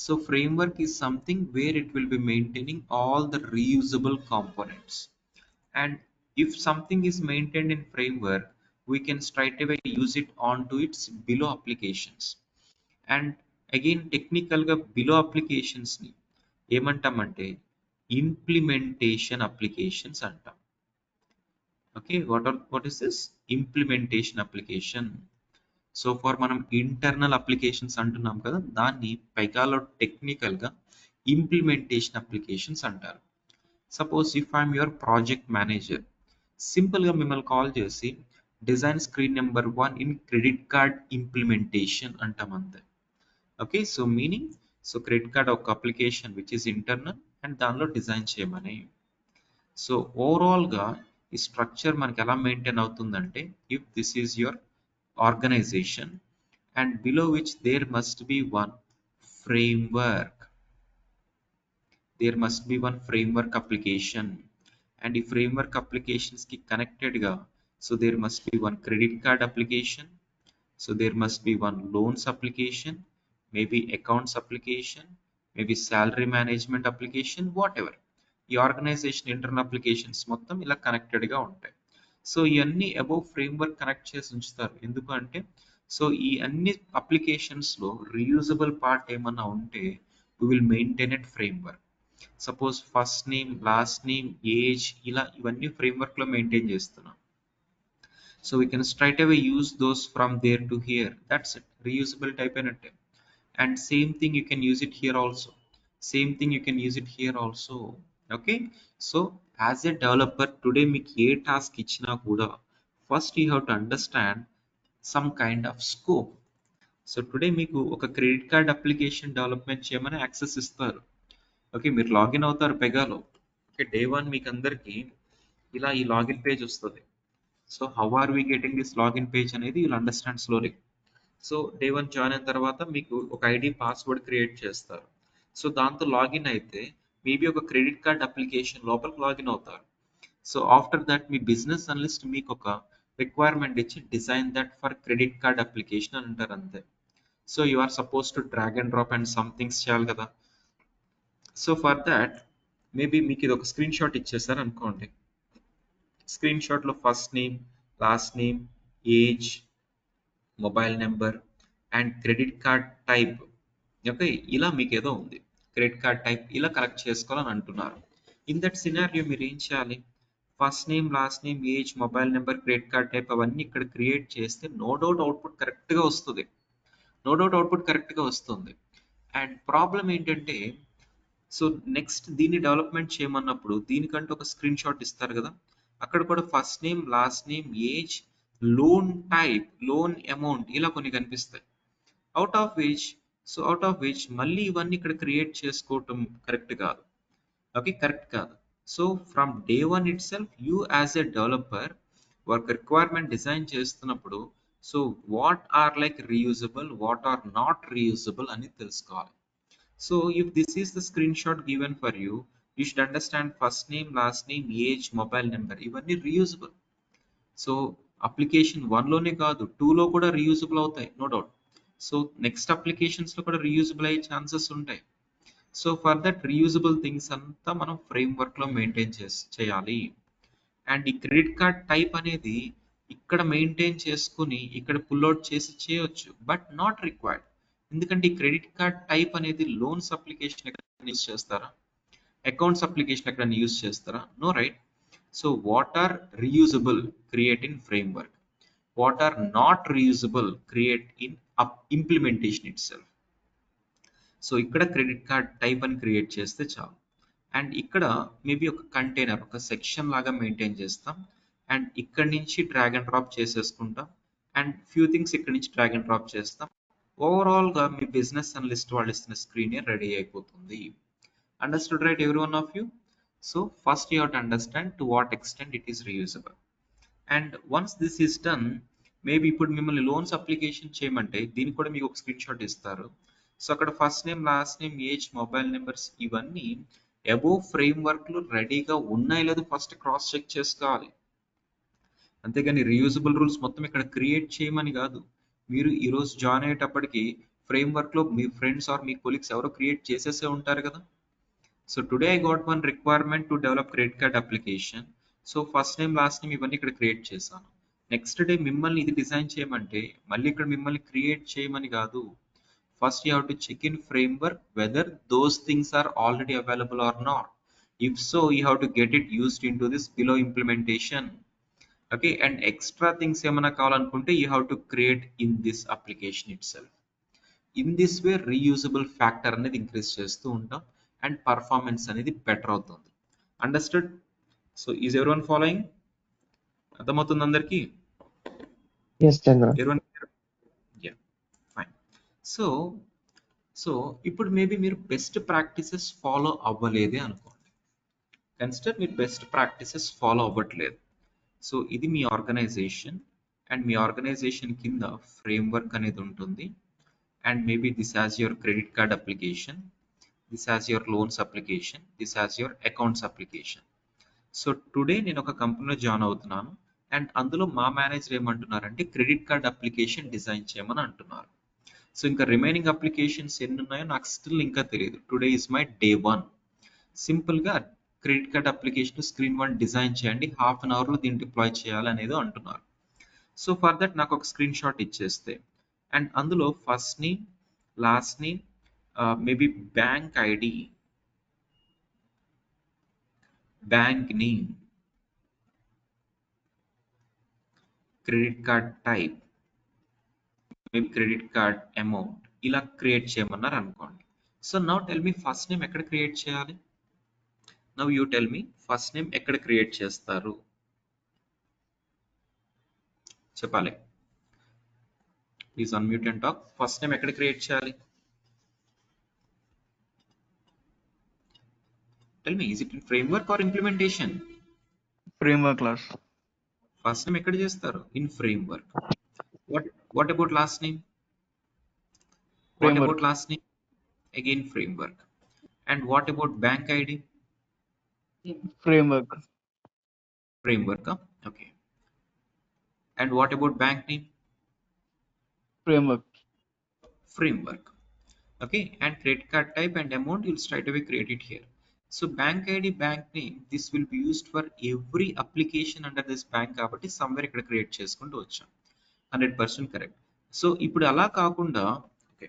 So framework is something where it will be maintaining all the reusable components, and if something is maintained in framework we can straight away use it onto its below applications. And again technical ga below applications ni ఏమంటామంటే implementation applications అంటాం. Okay, what is this implementation application? So for మనం internal applications అంటున్నాం కదా, దాన్ని పైగాలో టెక్నికల్గా implementation applications అంటారు. Suppose if I'm your project manager, సింపుల్గా మిమ్మల్ని కాల్ చేసి design screen number 1 in credit card implementation అంటాం అంతే. Okay, so meaning, so credit card ఒక application which is internal and దానిలో డిజైన్ చేయమని. సో ఓవరాల్గా ఈ స్ట్రక్చర్ మనకి ఎలా మెయింటైన్ అవుతుందంటే, if this is your organization and below which there must be one framework, application, and if framework applications ki connected ga, so there must be one credit card application, so there must be one loans application, maybe accounts application, maybe salary management application, whatever ఈ organisation internal applications మొత్తం ఇలా కనెక్టెడ్గా ఉంటాయి. So ఇవన్నీ above framework connect చేసి ఉంచుతారు. ఎందుకు అంటే so ఈ అన్ని అప్లికేషన్స్లో రీయూజబుల్ పార్ట్ ఏమన్నా ఉంటే we will maintain it framework. Suppose first name, last name, age ఇలా ఇవన్నీ ఫ్రేమ్వర్క్లో మెయింటైన్ చేస్తున్నాం. So we can straight away use those from there to here, that's it, reusability అయిపోయినట్టే. And same thing you can use it here also, okay. So as a developer today మీకు ఏ task ఇచ్చినా కూడా first you have to understand some kind of scope. So today మీకు ఒక credit card application development చేయమని access ఇస్తారు. Okay, మీరు login అవుతారు పెగాలో. ఓకే, డే 1 మీకు అందరికీ ఇలా ఈ లాగిన్ పేజ్ వస్తుంది. So how are we getting this login page అనేది you'll understand slowly. So day 1 join అయిన తర్వాత మీకు ఒక ఐడి, పాస్వర్డ్ క్రియేట్ చేస్తారు. సో దాంతో లాగిన్ అయితే మేబీ ఒక క్రెడిట్ కార్డ్ అప్లికేషన్ లోపలికి లాగిన్ అవుతారు. సో ఆఫ్టర్ దట్ మీ బిజినెస్ అనలిస్ట్ మీకు ఒక రిక్వైర్మెంట్ ఇచ్చి design that for credit card application అని అంటారు అంతే. So you are suppose to drag and drop and some things చేయాలి కదా. సో ఫర్ దాట్ మేబీ మీకు ఇది ఒక స్క్రీన్ షాట్ ఇచ్చేసారు అనుకోండి. స్క్రీన్ షాట్లో first name, last name, age, mobile number and credit card type, okay, ఇలా మీకు ఏదో ఉంది. క్రెడిట్ కార్డ్ టైప్ ఇలా కలెక్ట్ చేసుకోవాలని అంటున్నారు. ఇన్ దట్ సినారియో మీరు ఏం చేయాలి? First name, last name, age, mobile number, credit card type అవన్నీ ఇక్కడ క్రియేట్ చేస్తే నో డౌట్ అవుట్పుట్ కరెక్ట్గా వస్తుంది. అండ్ ప్రాబ్లం ఏంటంటే, సో నెక్స్ట్ దీన్ని డెవలప్మెంట్ చేయమన్నప్పుడు దీనికంటే ఒక స్క్రీన్ షాట్ ఇస్తారు కదా, అక్కడ కూడా first name, last name, age, loan type, loan amount ఇలా కొన్ని కనిపిస్తాయి. అవుట్ ఆఫ్ విచ్ మళ్ళీ ఇవన్నీ ఇక్కడ క్రియేట్ చేసుకోవటం కరెక్ట్ కాదు. So from day one itself you as a developer work requirement design చేస్తున్నప్పుడు so what are like reusable, what are not reusable అని తెలుసుకోవాలి. So if this is the screenshot given for you, you should understand first name, last name, age, mobile number ఇవన్నీ reusable. So application 1లోనే కాదు 2లో కూడా reusable అవుతాయి, no doubt. So next అప్లికేషన్స్లో కూడా రీయూజబుల్ అయ్యే ఛాన్సెస్ ఉంటాయి. So for that reusable things అంతా మనం ఫ్రేమ్వర్క్లో మెయింటైన్ చేయాలి. అండ్ ఈ క్రెడిట్ కార్డ్ టైప్ అనేది ఇక్కడ మెయింటైన్ చేసుకుని ఇక్కడ పుల్అవుట్ చేసి చేయొచ్చు, బట్ నాట్ రిక్వైర్డ్. ఎందుకంటే ఈ క్రెడిట్ కార్డ్ టైప్ అనేది లోన్స్ అప్లికేషన్ ఎక్కడ యూజ్ చేస్తారా, అకౌంట్స్ అప్లికేషన్ ఎక్కడ యూజ్ చేస్తారా? No, right. So what are reusable create in framework, what are not reusable create in implementation itself. So ఇక్కడ credit card type అని create చేస్తే చాలు. And ఇక్కడ మేబీ ఒక కంటైనర్, ఒక సెక్షన్ లాగా మెయింటైన్ చేస్తాం. అండ్ ఇక్కడ నుంచి డ్రాగ్ అండ్ డ్రాప్ చేసేసుకుంటాం. అండ్ ఫ్యూ థింగ్స్ ఇక్కడ నుంచి డ్రాగ్ అండ్ డ్రాప్ చేస్తాం. ఓవరాల్గా మీ బిజినెస్ అనలిస్ట్ వాళ్ళు ఇస్తున్న స్క్రీన్ రెడీ అయిపోతుంది. Understood, right, every one of you? So first you have to understand to what extent it is reusable. And once this is done, maybe ఇప్పుడు మిమ్మల్ని loans application చేయమంటే దీనికి కూడా మీకు ఒక స్క్రీన్ షాట్ ఇస్తారు. సో అక్కడ first name, last name, age, mobile numbers ఇవన్నీ అబోవ్ ఫ్రేమ్వర్క్లో రెడీగా ఉన్నాయో లేదో ఫస్ట్ క్రాస్ చెక్ చేసుకోవాలి. అంతేగాని రీయూజబుల్ రూల్స్ మొత్తం ఇక్కడ క్రియేట్ చేయమని కాదు. మీరు ఈరోజు జాయిన్ అయ్యేటప్పటికి ఫ్రేమ్వర్క్లో మీ ఫ్రెండ్స్ ఆర్ మీ కొలీగ్స్ ఎవరో క్రియేట్ చేసేసే ఉంటారు కదా. So today I got one requirement to develop credit card application. So first name, last name ఇవన్నీ ఇక్కడ క్రియేట్ చేశాను. నెక్స్ట్ డే మిమ్మల్ని ఇది డిజైన్ చేయమంటే మళ్ళీ ఇక్కడ మిమ్మల్ని క్రియేట్ చేయమని కాదు. First you have to check in framework whether those things are already available or not. If so, you have to get it used into this below implementation. Okay, and extra things ఏమైనా కావాలనుకుంటే you have to create in this application itself. In this way reusable factor అనేది increase చేస్తూ ఉంటాం and performance అనేది better అవుతుంది. Understood? So is everyone following? అర్థమవుతుంది అందరికీ? Yes, Chandra. Everyone? Yeah, fine. So ఇప్పుడు మేబీ మీరు బెస్ట్ ప్రాక్టీసెస్ ఫాలో అవ్వలేదే అనుకోండి. కన్సిడర్ మీరు బెస్ట్ ప్రాక్టీసెస్ ఫాలో అవ్వట్లేదు. సో ఇది మీ ఆర్గనైజేషన్ అండ్ మీ ఆర్గనైజేషన్ కింద ఫ్రేమ్వర్క్ అనేది ఉంటుంది. And maybe this has your credit card application, this has your loans application, this has your accounts application. So today నేను ఒక కంపెనీలో జాయిన్ అవుతున్నాను అండ్ అందులో మా మేనేజర్ ఏమంటున్నారంటే క్రెడిట్ కార్డ్ అప్లికేషన్ డిజైన్ చేయమని అంటున్నారు. సో ఇంకా రిమైనింగ్ అప్లికేషన్స్ ఎన్ని ఉన్నాయో నాకు స్టిల్ ఇంకా తెలియదు. Today is my day 1. సింపుల్గా credit card application screen 1 design చేయండి, హాఫ్ అన్ అవర్లో దీన్ని డిప్లాయ్ చేయాలి అనేది అంటున్నారు. సో ఫర్ దట్ నాకు ఒక స్క్రీన్ షాట్ ఇచ్చేస్తే అండ్ అందులో first name, last name, maybe bank ID, bank name, credit card type, maybe credit card amount ఇలా క్రియేట్ చేయమన్నారు అనుకోండి. So now tell me first name ఎక్కడ క్రియేట్ చేయాలి? Now you tell me first name ఎక్కడ create చేస్తారు చెప్పాలి. Please unmute and talk. First name ఎక్కడ create చేయాలి? Tell me, is it in framework or implementation? Framework class. First name ఎక్కడ చేస్తారు? In framework. What about last name? What Framework. about last name? Again framework. And what about bank ID? Framework. Framework. Okay. And what about bank name? Framework. Framework. Okay. And credit card type and amount you'll straight away create it here. So bank ID, bank name, this will be used for every application under this bank కాబట్టి somewhere ఇక్కడ create చేసుకుంటూ వచ్చాం. 100% correct. So ఇప్పుడు అలా కాకుండా okay,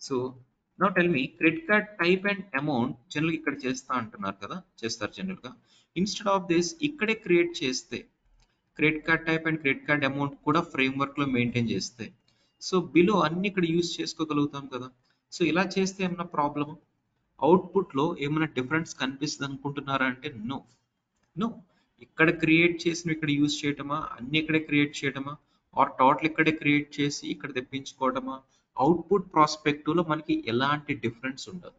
so now tell me credit card type and amount general ఇక్కడ చేస్తా అంటున్నారు కదా, చేస్తారు జనరల్ గా. ఇన్స్టెడ్ ఆఫ్ దిస్ ఇక్కడే క్రియేట్ చేస్తే credit card type and credit card amount కూడా ఫ్రేమ్వర్క్ లో మెయింటైన్ చేస్తే సో బిలో అన్ని ఇక్కడ యూజ్ చేసుకోగలుగుతాం కదా. సో ఇలా చేస్తే ఏమన్నా ప్రాబ్లమ్, అవుట్పుట్ లో ఏమైనా డిఫరెన్స్ కనిపిస్తుంది అనుకుంటున్నారా అంటే నో. నో, ఇక్కడ క్రియేట్ చేసిన ఇక్కడ యూజ్ చేయటమా, అన్ని ఇక్కడే క్రియేట్ చేయటమా, ఆర్ టోటల్ ఇక్కడే క్రియేట్ చేసి ఇక్కడ తెప్పించుకోవటమా, అవుట్పుట్ ప్రాస్పెక్టివ్ లో మనకి ఎలాంటి డిఫరెన్స్ ఉండదు.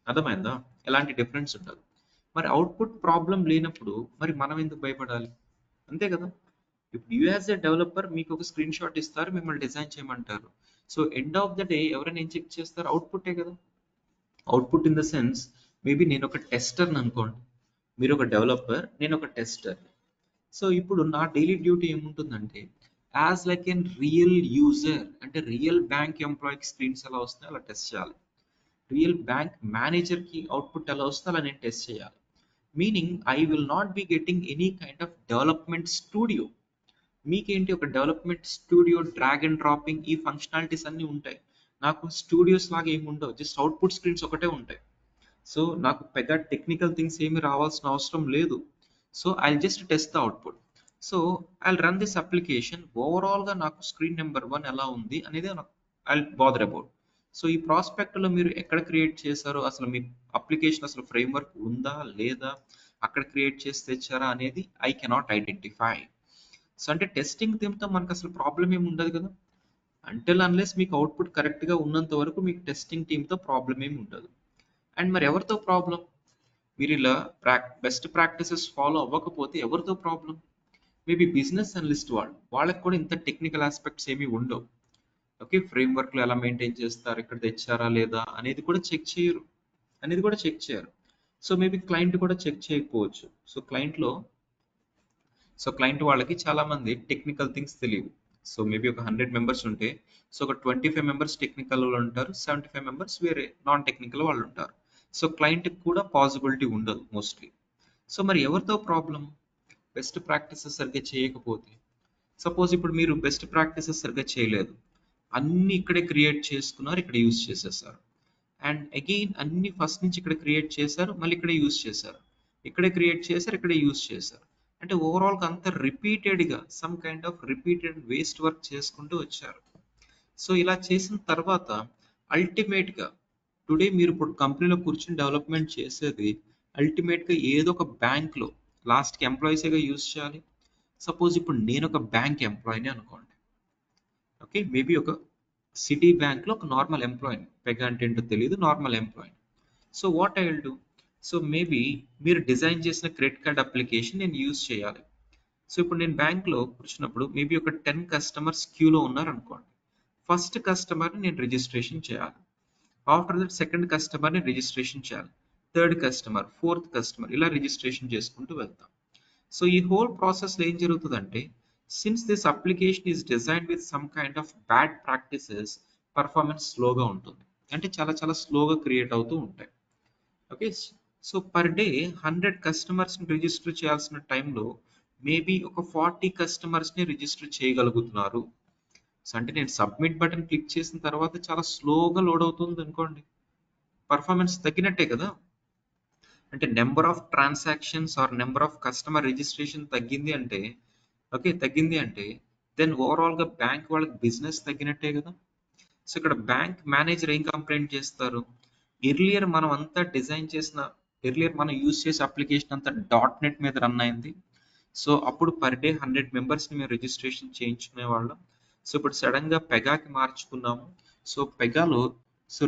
అర్థమైందా? ఎలాంటి డిఫరెన్స్ ఉండదు. మరి అవుట్పుట్ ప్రాబ్లం లేనప్పుడు మరి మనం ఎందుకు భయపడాలి? అంతే కదా. ఇప్పుడు యూ యాజ్ ఎ డెవలపర్ మీకు ఒక స్క్రీన్ షాట్ ఇస్తారు, మిమ్మల్ని డిజైన్ చేయమంటారు. So end of the day ఎవరైనా ఏం చెక్ చేస్తారు? అవుట్పుటే కదా. Output in the sense maybe నేను ఒక టెస్టర్ అనుకోండి, మీరు ఒక డెవలపర్, నేను ఒక టెస్టర్. సో ఇప్పుడు నా డైలీ డ్యూటీ ఏముంటుందంటే as like an real user, అంటే రియల్ బ్యాంక్ ఎంప్లాయీకి స్క్రీన్స్ ఎలా వస్తాయో అలా టెస్ట్ చేయాలి, రియల్ బ్యాంక్ మేనేజర్కి అవుట్పుట్ ఎలా వస్తుందో అలా నేను టెస్ట్ చేయాలి. Meaning I will not be getting any kind of development studio. మీకేంటి ఒక development studio, drag and dropping ఈ ఫంక్షనాలిటీస్ అన్నీ ఉంటాయి. నాకు స్టూడియోస్ లాగా ఏమి ఉండవు, జస్ట్ అవుట్పుట్ స్క్రీన్స్ ఒకటే ఉంటాయి. సో నాకు పెద్ద టెక్నికల్ థింగ్స్ ఏమి రావాల్సిన అవసరం లేదు. So I just test the output. So I run this application, ఓవరాల్గా నాకు స్క్రీన్ నెంబర్ 1 ఎలా ఉంది అనేది నాకు ఐ బాదర్ అబౌట్. సో ఈ ప్రాస్పెక్ట్లో మీరు ఎక్కడ క్రియేట్ చేశారో, అసలు మీ అప్లికేషన్ అసలు ఫ్రేమ్వర్క్ ఉందా లేదా, అక్కడ క్రియేట్ చేసి తెచ్చారా అనేది ఐ కెనాట్ ఐడెంటిఫై. సో అంటే టెస్టింగ్ థీమ్తో మనకు అసలు ప్రాబ్లం ఏమి ఉండదు కదా. అంటిల్ అన్లెస్ మీకు అవుట్పుట్ కరెక్ట్గా ఉన్నంత వరకు మీకు టెస్టింగ్ టీమ్తో ప్రాబ్లం ఏమి ఉండదు. అండ్ మరి ఎవరితో ప్రాబ్లం? మీరు ఇలా బెస్ట్ ప్రాక్టీసెస్ ఫాలో అవ్వకపోతే ఎవరితో ప్రాబ్లం? మేబీ బిజినెస్ అనలిస్ట్ వాళ్ళకి కూడా ఇంత టెక్నికల్ ఆస్పెక్ట్స్ ఏమీ ఉండవు. ఓకే, ఫ్రేమ్వర్క్లో ఎలా మెయింటైన్ చేస్తారు, ఇక్కడ తెచ్చారా లేదా అనేది కూడా చెక్ చేయరు. సో మేబీ క్లయింట్ కూడా చెక్ చేయకపోవచ్చు. సో క్లయింట్ వాళ్ళకి చాలా మంది టెక్నికల్ థింగ్స్ తెలియవు. సో మేబీ ఒక 100 మెంబర్స్ ఉంటే సో ఒక 25 మెంబర్స్ టెక్నికల్ వాళ్ళు ఉంటారు, 75 మెంబర్స్ వేరే నాన్ టెక్నికల్ వాళ్ళు ఉంటారు. సో క్లయింట్కి కూడా పాసిబిలిటీ ఉండదు మోస్ట్లీ. సో మరి ఎవరితో ప్రాబ్లం? బెస్ట్ ప్రాక్టీసెస్ సరిగ్గా చేయకపోతే. సపోజ్ ఇప్పుడు మీరు బెస్ట్ ప్రాక్టీసెస్ సరిగ్గా చేయలేదు, అన్ని ఇక్కడే క్రియేట్ చేసుకున్నారు, ఇక్కడ యూజ్ చేసేసారు. అండ్ అగైన్ అన్ని ఫస్ట్ నుంచి ఇక్కడ క్రియేట్ చేశారు, మళ్ళీ ఇక్కడే యూజ్ చేశారు, ఇక్కడే క్రియేట్ చేశారు, ఇక్కడే యూజ్ చేశారు. అంటే ఓవరాల్గా అంత రిపీటెడ్గా some kind of repeated waste work చేసుకుంటూ వచ్చారు. సో ఇలా చేసిన తర్వాత అల్టిమేట్గా టుడే మీరు ఇప్పుడు కంపెనీలో కూర్చొని డెవలప్మెంట్ చేసేది అల్టిమేట్గా ఏదో ఒక బ్యాంక్లో లాస్ట్కి ఎంప్లాయీసేగా యూజ్ చేయాలి. సపోజ్ ఇప్పుడు నేను ఒక బ్యాంక్ ఎంప్లాయీని అనుకోండి. ఓకే, మేబీ ఒక సిటీ బ్యాంక్లో ఒక నార్మల్ ఎంప్లాయీని, పెగా అంటే ఏంటో తెలియదు, నార్మల్ ఎంప్లాయీని. So what I will do? So maybe మీరు డిజైన్ చేసిన క్రెడిట్ కార్డ్ అప్లికేషన్ నేను యూజ్ చేయాలి. సో ఇప్పుడు నేను బ్యాంక్లో కూర్చున్నప్పుడు మేబీ ఒక 10 కస్టమర్స్ క్యూలో ఉన్నారు అనుకోండి. ఫస్ట్ కస్టమర్ని నేను రిజిస్ట్రేషన్ చేయాలి, ఆఫ్టర్ దట్ సెకండ్ కస్టమర్ని రిజిస్ట్రేషన్ చేయాలి, థర్డ్ కస్టమర్, ఫోర్త్ కస్టమర్, ఇలా రిజిస్ట్రేషన్ చేసుకుంటూ వెళ్తాం. సో ఈ హోల్ ప్రాసెస్లో ఏం జరుగుతుందంటే since this application is design with some kind of bad practices, performance స్లోగా ఉంటుంది, అంటే చాలా చాలా స్లోగా క్రియేట్ అవుతూ ఉంటాయి. ఓకే, సో పర్ డే 100 కస్టమర్స్ని రిజిస్టర్ చేయాల్సిన టైంలో మేబీ ఒక 40 కస్టమర్స్ని రిజిస్టర్ చేయగలుగుతున్నారు. సో అంటే నేను సబ్మిట్ బటన్ క్లిక్ చేసిన తర్వాత చాలా స్లోగా లోడ్ అవుతుంది అనుకోండి, పర్ఫార్మెన్స్ తగ్గినట్టే కదా. అంటే number of transactions or number of customer registration తగ్గింది అంటే దెన్ ఓవరాల్గా బ్యాంక్ వాళ్ళకి బిజినెస్ తగ్గినట్టే కదా. సో ఇక్కడ బ్యాంక్ మేనేజర్ ఏం కంప్లైంట్ చేస్తారు? ఎర్లియర్ మనం యూజ్ చేసే అప్లికేషన్ అంతా .NET మీద రన్ అయింది. సో అప్పుడు పర్ డే 100 మెంబర్స్ని మేము రిజిస్ట్రేషన్ చేయించుకునే వాళ్ళం. సో ఇప్పుడు సడన్గా పెగాకి మార్చుకున్నాము. సో పెగాలో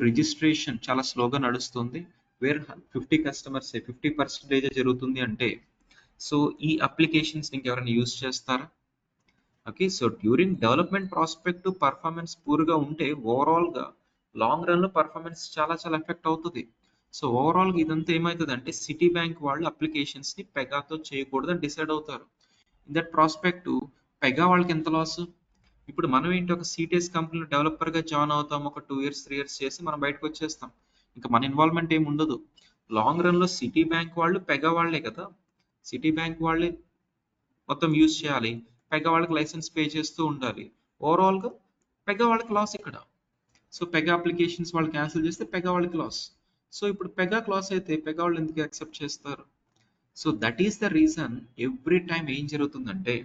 రిజిస్ట్రేషన్ చాలా స్లోగా నడుస్తుంది, వేర్ 50 కస్టమర్స్ 50% జరుగుతుంది అంటే సో ఈ అప్లికేషన్స్ ఇంకెవరైనా యూజ్ చేస్తారా? Okay, so during development prospect performance పూర్గా ఉంటే ఓవరాల్గా లాంగ్ రన్లో పర్ఫార్మెన్స్ చాలా చాలా ఎఫెక్ట్ అవుతుంది. సో ఓవరాల్గా ఇదంతా ఏమవుతుంది అంటే సిటీ బ్యాంక్ వాళ్ళు అప్లికేషన్స్ని పెగాతో చేయకూడదని డిసైడ్ అవుతారు. ఇన్ దట్ ప్రాస్పెక్ట్ పెగా వాళ్ళకి ఎంత లాస్? ఇప్పుడు మనం ఏంటి, ఒక సిటిఎస్ కంపెనీలో డెవలపర్గా జాయిన్ అవుతాం, ఒక 2 years 3 years చేసి మనం బయటకు వచ్చేస్తాం, ఇంకా మన ఇన్వాల్వ్మెంట్ ఏమి ఉండదు. లాంగ్ రన్లో సిటీ బ్యాంక్ వాళ్ళు పెగా వాళ్ళే కదా, సిటీ బ్యాంక్ వాళ్ళే మొత్తం యూజ్ చేయాలి, పెగా వాళ్ళకి లైసెన్స్ పే చేస్తూ ఉండాలి. ఓవరాల్గా పెగా వాళ్ళకి లాస్ ఇక్కడ. సో పెగా అప్లికేషన్స్ వాళ్ళు క్యాన్సిల్ చేస్తే పెగా వాళ్ళకి లాస్. సో ఇప్పుడు పెగా క్లాస్ అయితే పెగా వాళ్ళు ఎందుకు యాక్సెప్ట్ చేస్తారు? So that is the reason every time ఏం జరుగుతుందంటే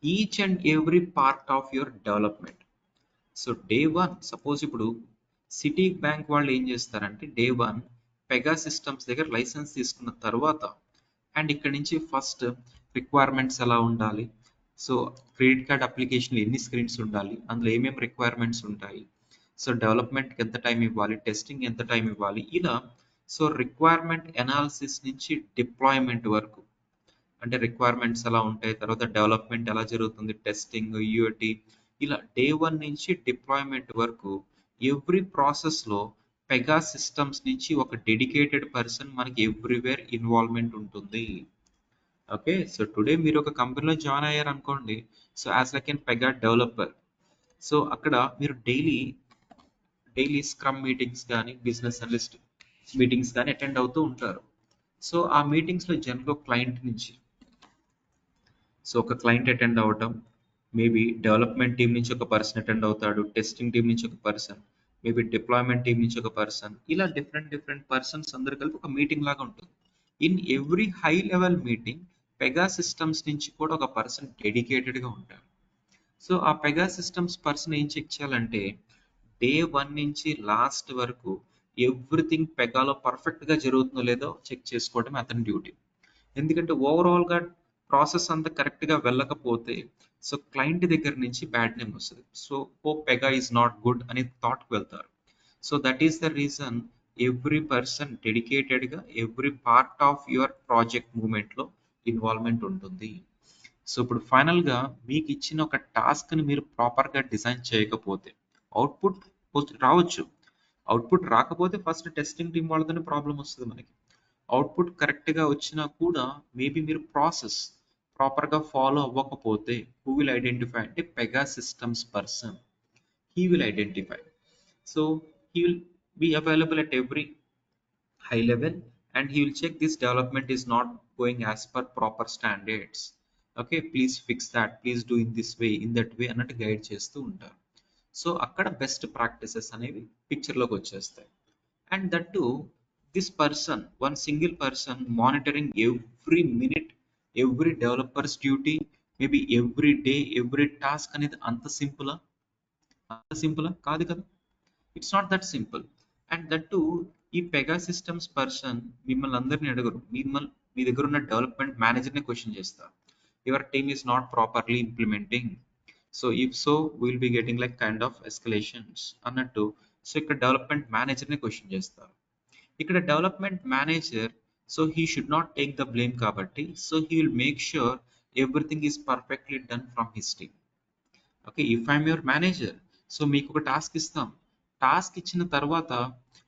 each and every part of your development. So day one suppose ఇప్పుడు సిటీ బ్యాంక్ వాళ్ళు ఏం చేస్తారంటే డే వన్ పెగా సిస్టమ్స్ దగ్గర లైసెన్స్ తీసుకున్న తర్వాత అండ్ ఇక్కడ నుంచి ఫస్ట్ రిక్వైర్మెంట్స్ ఎలా ఉండాలి, సో క్రెడిట్ కార్డ్ అప్లికేషన్ ఎన్ని స్క్రీన్స్ ఉండాలి, అందులో ఏమేమి రిక్వైర్మెంట్స్ ఉంటాయి, సో డెవలప్మెంట్కి ఎంత టైం ఇవ్వాలి, టెస్టింగ్ ఎంత టైం ఇవ్వాలి, ఇలా సో రిక్వైర్మెంట్ ఎనాలిసిస్ నుంచి డిప్లాయ్మెంట్ వరకు అంటే రిక్వైర్మెంట్స్ ఎలా ఉంటాయి, తర్వాత డెవలప్మెంట్ ఎలా జరుగుతుంది, టెస్టింగ్, యూఐటి, ఇలా డే వన్ నుంచి డిప్లాయ్మెంట్ వరకు ఎవ్రీ ప్రాసెస్లో పెగా సిస్టమ్స్ నుంచి ఒక డెడికేటెడ్ పర్సన్ మనకి ఎవ్రీవేర్ ఇన్వాల్వ్మెంట్ ఉంటుంది. ఓకే, సో టుడే మీరు ఒక కంపెనీలో జాయిన్ అయ్యారు అనుకోండి, so as like an Pega developer, so అక్కడ మీరు డైలీ స్క్రమ్ మీటింగ్స్ కానీ బిజినెస్ అనలిస్ట్ మీటింగ్స్ కానీ అటెండ్ అవుతూ ఉంటారు. సో ఆ మీటింగ్స్లో జనరల్ క్లయింట్ నుంచి సో ఒక క్లయింట్ అటెండ్ అవ్వటం, మేబీ డెవలప్మెంట్ టీం నుంచి ఒక పర్సన్ అటెండ్ అవుతాడు, టెస్టింగ్ టీం నుంచి ఒక పర్సన్, మేబీ డిప్లాయ్మెంట్ టీం నుంచి ఒక పర్సన్, ఇలా డిఫరెంట్ పర్సన్స్ అందరు కలిపి ఒక మీటింగ్ లాగా ఉంటుంది. In every high level meeting Pega systems నుంచి కూడా ఒక పర్సన్ డెడికేటెడ్గా ఉంటారు. సో ఆ పెగా సిస్టమ్స్ పర్సన్ ఏం చెక్ చేయాలంటే డే వన్ నుంచి లాస్ట్ వరకు ఎవ్రీథింగ్ పెగాలో పర్ఫెక్ట్గా జరుగుతుందో లేదో చెక్ చేసుకోవడం అతని డ్యూటీ. ఎందుకంటే ఓవరాల్గా ప్రాసెస్ అంతా కరెక్ట్గా వెళ్ళకపోతే సో క్లయింట్ దగ్గర నుంచి బ్యాడ్ నేమ్ వస్తుంది. So Pega is not good అనే థాట్కి వెళ్తారు. So that is the reason every person డెడికేటెడ్గా every part of your project మూమెంట్లో ఇన్వాల్వ్మెంట్ ఉంటుంది. సో ఇప్పుడు ఫైనల్గా మీకు ఇచ్చిన ఒక టాస్క్ని మీరు ప్రాపర్గా డిజైన్ చేయకపోతే అవుట్పుట్ రావచ్చు, అవుట్పుట్ రాకపోతే ఫస్ట్ టెస్టింగ్ టీం వాళ్ళతోనే ప్రాబ్లం వస్తుంది మనకి. అవుట్పుట్ కరెక్ట్గా వచ్చినా కూడా మేబీ మీరు ప్రాసెస్ ప్రాపర్గా ఫాలో అవ్వకపోతే హూ విల్ ఐడెంటిఫై అంటే Pega systems person, he will identify. So he will be available at every high level and he will check this development is not going as per proper standards. Okay, please fix that, please do in this way, in that way అన్నట్టు guide చేస్తూ ఉంటారు. So అక్కడ best practices అనేవి పిక్చర్లోకి వచ్చేస్తాయి. And that to this person, one single person monitoring every minute every developers duty, maybe every day every task అనేది అంత సింపులా కాదు కదా, it's not that simple. And that to ఈ పెగా సిస్టమ్స్ పర్సన్ మిమ్మల్ని అందరినీ అడగరు, మీ దగ్గర ఉన్న డెవలప్మెంట్ మేనేజర్ని క్వశ్చన్ చేస్తారు, your team is not properly implementing, so if so will be getting like kind of escalations అన్నట్టు. సో ఇక్కడ డెవలప్మెంట్ మేనేజర్ని క్వశ్చన్ చేస్తారు. ఇక్కడ development manager so he should not take the blame కాబట్టి so he will make sure everything is perfectly done from his team. Okay, if I'm your manager, so మీకు ఒక task ఇస్తాం, task ఇచ్చిన తర్వాత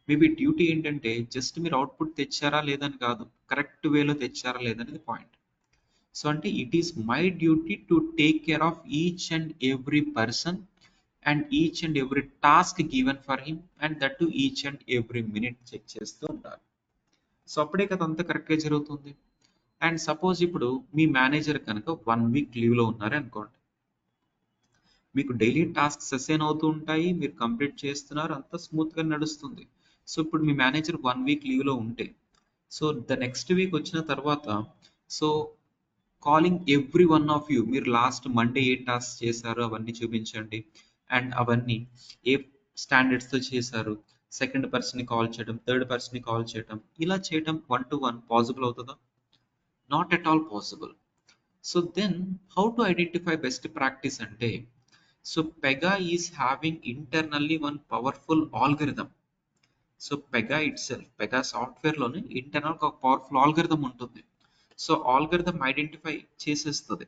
maybe duty ఏంటంటే just మీరు output తెచ్చారా లేదని కాదు, కరెక్ట్ వేలో తెచ్చారా లేదనేది పాయింట్. సో అంటే it is my duty to take care of each and every person and each and every task given for him and that to each and every minute check చేస్తూ ఉంటారు. So అప్పుడే కదా అంతా కరెక్ట్గా జరుగుతుంది. And suppose ఇప్పుడు మీ manager కనుక 1 week లీవ్లో ఉన్నారే అనుకోండి, మీకు డైలీ టాస్క్స్ అసైన్ అవుతూ ఉంటాయి, మీరు కంప్లీట్ చేస్తున్నారు, అంతా స్మూత్గా నడుస్తుంది. సో ఇప్పుడు మీ మేనేజర్ 1 వీక్ లీవ్లో ఉంటే సో ద నెక్స్ట్ వీక్ వచ్చిన తర్వాత so calling every one of you, మీరు లాస్ట్ మండే ఏ టాస్క్ చేశారో అవన్నీ చూపించండి అండ్ అవన్నీ ఏ స్టాండర్డ్స్తో చేశారు, సెకండ్ పర్సన్ని కాల్ చేయడం, థర్డ్ పర్సన్ని కాల్ చేయడం, ఇలా చేయడం 1-to-1 పాసిబుల్ అవుతుందా? Not at all possible. So then how to identify best practice అంటే so Pega is having internally one powerful algorithm. So Pega itself, Pega సాఫ్ట్వేర్లోనే ఇంటర్నల్ ఒక పవర్ఫుల్ ఆల్గరిథం ఉంటుంది. So algorithm identify చేసేస్తుంది.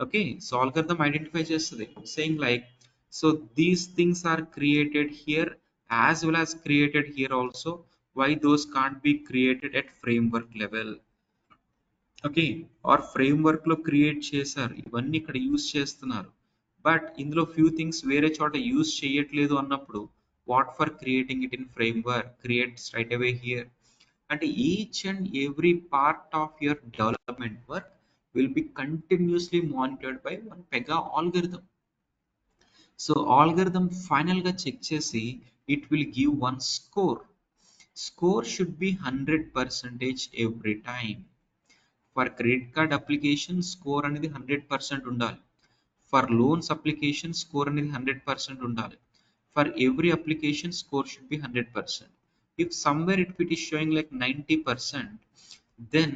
Okay, so algorithm identify చేస్తుంది saying like so these things are created here as well as created here also, why those can't be created at framework level. Okay, or ఫ్రేమ్వర్క్లో create చేశారు, ఇవన్నీ ఇక్కడ use చేస్తున్నారు, but ఇందులో few things వేరే చోట use చేయట్లేదు అన్నప్పుడు what for creating it in framework, create straight away here. అంటే each and every part of your development work will be continuously monitored by one Pega algorithm. So algorithm final గా check చేసి it will give one score. Score should be 100% every time. For credit card application score అనేది 100% ఉండాలి. For loans application score అనేది 100% ఉండాలి. For every application score should be 100%. If somewhere it is showing like 90%, then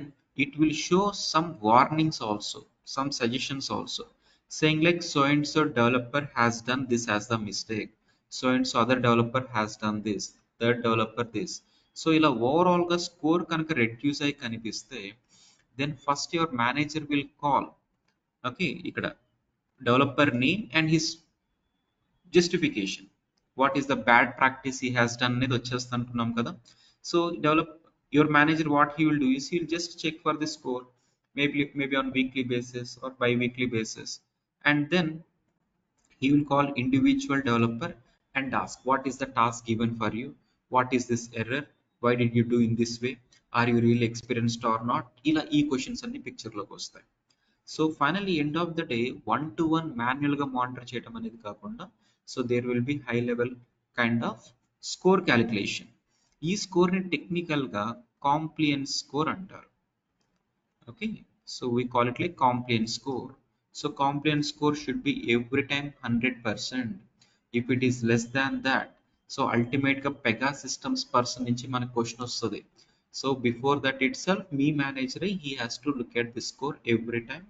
it will show some warnings also, some suggestions also, saying like so and so developer has done this as the mistake, so and so other developer has done this, third developer this. So ఇలా overall గా score కనుక reduce అయి కనిపిస్తే then first your manager will call, okay, ఇక్కడ developer name and his justification, what is the bad practice he has done అనేది వచ్చేస్తుంది అంటున్నాం కదా. So your manager, what he will do is he will just check for the score, maybe on weekly basis or bi-weekly basis, and then he will call individual developer and ask what is the task given for you, what is this error, why did you do in this way, are you really experienced or not, ఇలా ఈ questions అన్ని picture లోకి వస్తాయి. So finally end of the day 1-to-1 manual గా monitor చేయడం అనేది కాకుండా so there will be high level kind of score calculation. ఈ స్కోర్ ని టెక్నికల్ గా కాంప్లియన్స్ స్కోర్ అంటారు. Okay, so we call it like compliance score. So compliance score should be every time 100%. If it is less than that, so ultimate గా Pega systems person నుంచి మనకు question వస్తుంది. So before that it self me manager he has to look at the score every time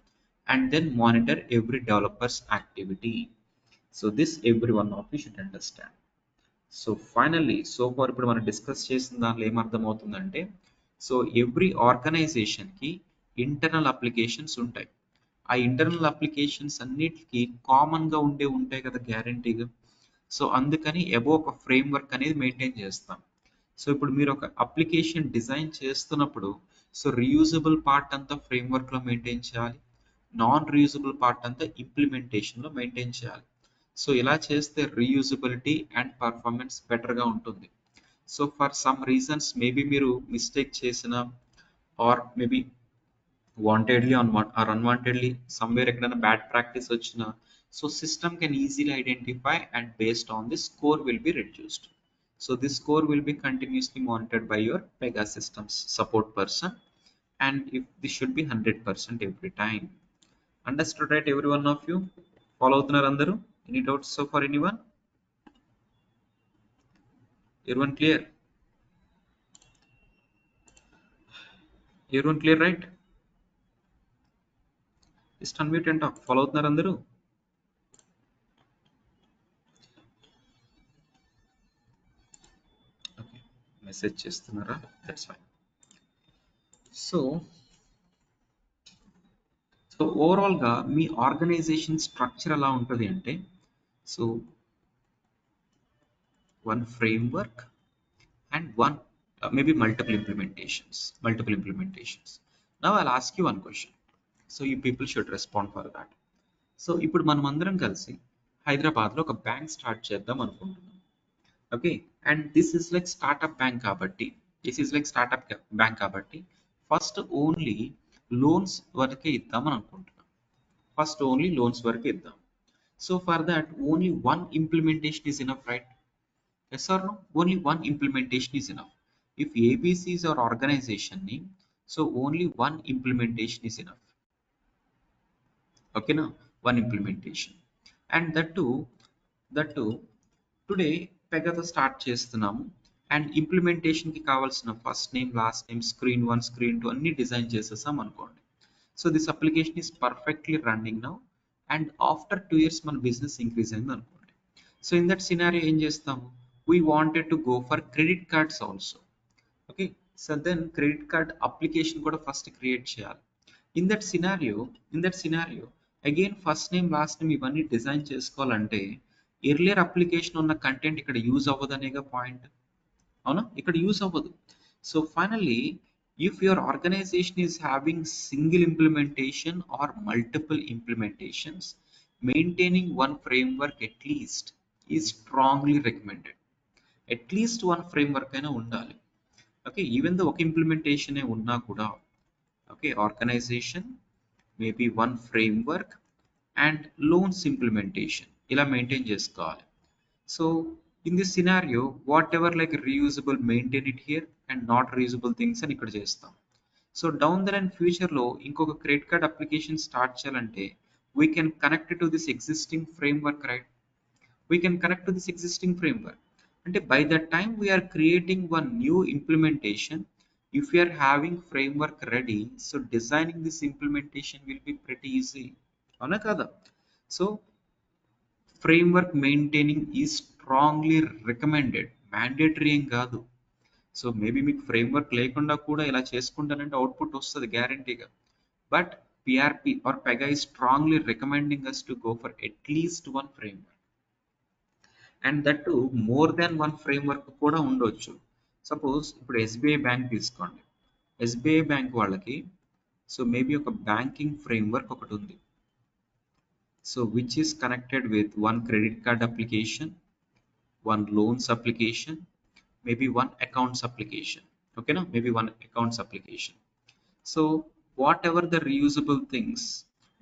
and then monitor every developer's activity. So this every one of you should understand. So finally so far ఇప్పుడు మనం discuss చేసిన దాంట్లో ఏమర్థమవుతుందంటే so every ఆర్గనైజేషన్కి internal applications ఉంటాయి. ఆ internal applications అన్నిటికీ కామన్గా ఉంటాయి కదా గ్యారంటీగా. సో అందుకని ఎబో ఒక ఫ్రేమ్ వర్క్ అనేది మెయింటైన్ చేస్తాం. సో ఇప్పుడు మీరు ఒక అప్లికేషన్ డిజైన్ చేస్తున్నప్పుడు సో రీయూజబుల్ పార్ట్ అంతా ఫ్రేమ్ వర్క్లో మెయింటైన్ చేయాలి, నాన్ రీయూజబుల్ పార్ట్ అంతా ఇంప్లిమెంటేషన్లో మెయింటైన్ చేయాలి. సో ఇలా చేస్తే రీయూజబిలిటీ అండ్ పర్ఫార్మెన్స్ బెటర్గా ఉంటుంది. So for some reasons maybe మీరు మిస్టేక్ చేసిన or maybe wantedly or unwantedly somewhere ఎక్కడైనా బ్యాడ్ ప్రాక్టీస్ వచ్చినా so system can easily identify and based on this score will be reduced. So this score will be continuously monitored by your Pega systems support person, and if this should be 100% every time. Understood, right, every one of you? Follow అవుతున్నారు అందరూ? Any doubts so far, anyone? Everyone clear? Everyone clear, right? Just unmute and talk. Follow అవుతున్నారు అందరూ? Okay, message చేస్తున్నారా? That's fine. So ఓవరాల్గా మీ organisation structure ఎలా ఉంటుంది అంటే so one frame work and one maybe multiple implementations. Now I'll ask you one question, so you people should respond for that. So ఇప్పుడు మనం అందరం కలిసి హైదరాబాద్లో ఒక బ్యాంక్ స్టార్ట్ చేద్దాం అనుకుంటున్నాం. Okay, and this is like startup bank కాబట్టి first only loans వరకే ఇద్దామని అనుకుంటున్నాం. So for that only one implementation is enough, right? Yes or no? Only one implementation is enough. If ABC is our organization name, so only one implementation is enough. Okay, now one implementation, and that too today Pega start చేస్తున్నాము and implementation కి కావాల్సిన first name, last name, screen 1, screen 2 అన్ని design చేసేసాం అనుకోండి. So this application is perfectly running now and after 2 years మన business increase అయింది అనుకోండి. So in that scenario ఏం చేస్తాము, we wanted to go for credit cards also. Okay, so then credit card application kuda first create cheyali. In that scenario again first name last name ivanni design chesukovalante earlier application ఉన్న content ఇక్కడ use అవ్వదనేగా point, అవునా? ఇక్కడ use అవ్వదు. So finally if your organization is having single implementation or multiple implementations, maintaining one framework at least is strongly recommended. At least one framework అయినా ఉండాలి. Okay, even though ఒక implementation ఉన్నా కూడా okay, organization maybe one framework and loans implementation ఇలా maintain చేసుకోవాలి. So in this scenario, whatever like reusable, maintain it here, and not reusable things అని ఇక్కడ చేస్తాం. సో డౌన్ ద లైన్ ఫ్యూచర్లో ఇంకొక క్రెడిట్ కార్డ్ అప్లికేషన్ స్టార్ట్ చేయాలంటే we can connect to this existing framework, right? We can connect to this existing framework. అంటే by the time we are creating one new implementation, if you are having framework ready, so designing this implementation will be pretty easy. అవునా కదా? So framework maintaining is strongly recommended, mandatory ఏం కాదు. So maybe మీకు framework లేకుండా కూడా ఇలా చేసుకుంటానంటే output వస్తుంది గ్యారంటీగా. But PRP or Pega is strongly recommending us to go for at least one framework, and that to more than one framework కూడా ఉండొచ్చు. సపోజ్ ఇప్పుడు ఎస్బీఐ బ్యాంక్ తీసుకోండి. ఎస్బీఐ బ్యాంక్ వాళ్ళకి సో మేబీ ఒక బ్యాంకింగ్ ఫ్రేమ్వర్క్ ఒకటి ఉంది. So which is connected with one credit card application, one loans application, maybe one accounts application. Okay, no, maybe one accounts application. So whatever the reusable things,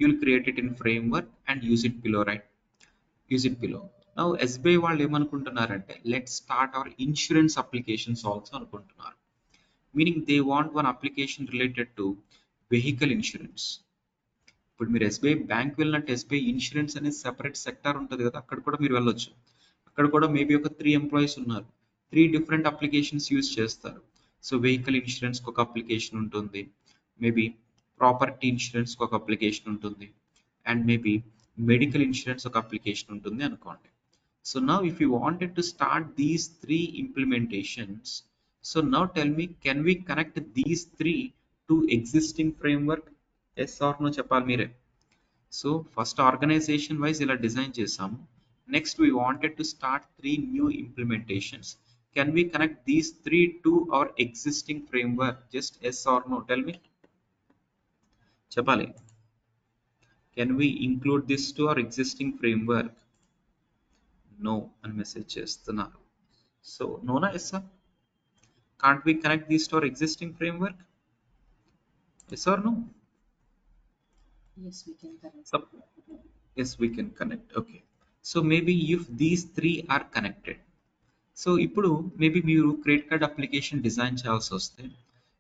you'll create it in framework and use it below, right? Use it below. Now SBI వాళ్ళు ఏమనుకుంటున్నారంటే let's start our insurance applications also అనుకుంటున్నారు. Meaning they want one application related to vehicle insurance. ఇప్పుడు మీరు SBI bank వెళ్ళినట్టు SBI insurance అనేది separate sector ఉంటుంది కదా, అక్కడ కూడా మీరు వెళ్ళొచ్చు. అక్కడ కూడా మేబీ ఒక 3 ఎంప్లాయీస్ ఉన్నారు, 3 డిఫరెంట్ అప్లికేషన్స్ యూజ్ చేస్తారు. సో వెహికల్ ఇన్సూరెన్స్కి ఒక అప్లికేషన్ ఉంటుంది, మేబీ ప్రాపర్టీ ఇన్సూరెన్స్కి ఒక అప్లికేషన్ ఉంటుంది, అండ్ మేబీ మెడికల్ ఇన్సూరెన్స్ ఒక అప్లికేషన్ ఉంటుంది అనుకోండి. So now if you wanted to start these 3 implementations, so now tell me, can we connect these 3 to existing framework? Yes or no చెప్పాలి మీరే. So first organization wise ఇలా design చేసాము. Next we wanted to start 3 new implementations. Can we connect these 3 to our existing framework? Just yes or no tell me, చెప్పాలి. Can we include this to our existing framework? No అని message చేస్తున్నారు. So నోనా yes? Can't we connect this to our existing framework? Yes or no? Yes, we can connect. So, yes, we can connect. Okay. So maybe if these 3 are connected, so ఇప్పుడు maybe మీరు credit card application design చేయాల్సి వస్తే,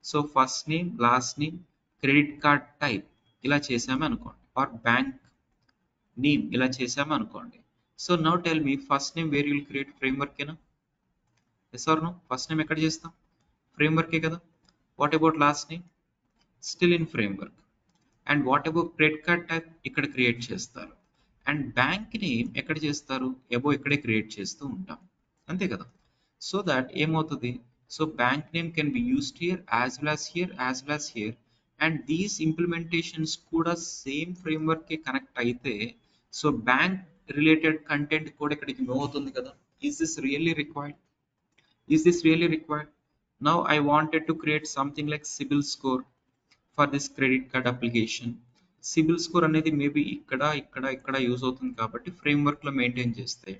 so first name, last name, credit card type ఇలా చేసాము అనుకోండి, or bank name ఇలా చేసాము అనుకోండి. So now tell me, first name where you'll create? ఫ్రేమ్వర్కేనా? Yes or no? First name ఎక్కడ చేస్తాం? ఫ్రేమ్వర్కే కదా. What about last name? Still in framework. And what about credit card type? ఇక్కడ క్రియేట్ చేస్తారు. అండ్ బ్యాంక్ నేమ్ ఎక్కడ చేస్తారు? ఇక్కడే క్రియేట్ చేస్తూ ఉంటాం, అంతే కదా. సో దట్ ఏమవుతుంది, so bank name can be used here as well as here, as well as here. And these implementations కూడా సేమ్ ఫ్రేమ్వర్క్కి కనెక్ట్ అయితే, సో బ్యాంక్ రిలేటెడ్ కంటెంట్ కూడా ఇక్కడికి మూవ్ అవుతుంది కదా. Is this really required? Is this really required? Now I wanted to create something like CIBIL score for this credit card application. CIBIL score అనేది maybe ఇక్కడ use అవుతుంది కాబట్టి ఫ్రేమ్వర్క్లో maintain చేస్తే,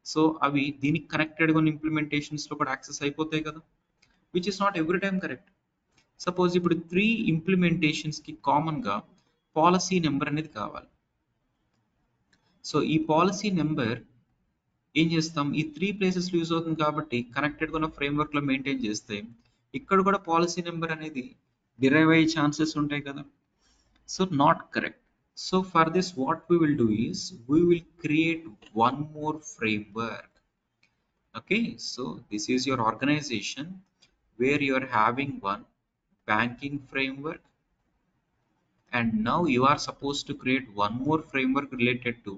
సో అవి దీనికి కనెక్టెడ్గా ఉన్న ఇంప్లిమెంటేషన్స్లో కూడా యాక్సెస్ అయిపోతాయి కదా, which is not every time correct. Suppose ఇప్పుడు 3 ఇంప్లిమెంటేషన్స్కి కామన్గా పాలసీ నెంబర్ అనేది కావాలి. సో ఈ పాలసీ నెంబర్ ఏం చేస్తాం, ఈ 3 ప్లేసెస్లో యూజ్ అవుతుంది కాబట్టి కనెక్టెడ్గా ఉన్న ఫ్రేమ్వర్క్లో మెయింటైన్ చేస్తే ఇక్కడ కూడా పాలసీ నెంబర్ అనేది డిరైవ్ అయ్యే ఛాన్సెస్ ఉంటాయి కదా. So not correct. So for this what we will do is we will create one more framework. Okay, so this is your organization where you are having one banking framework, and now you are supposed to create one more framework related to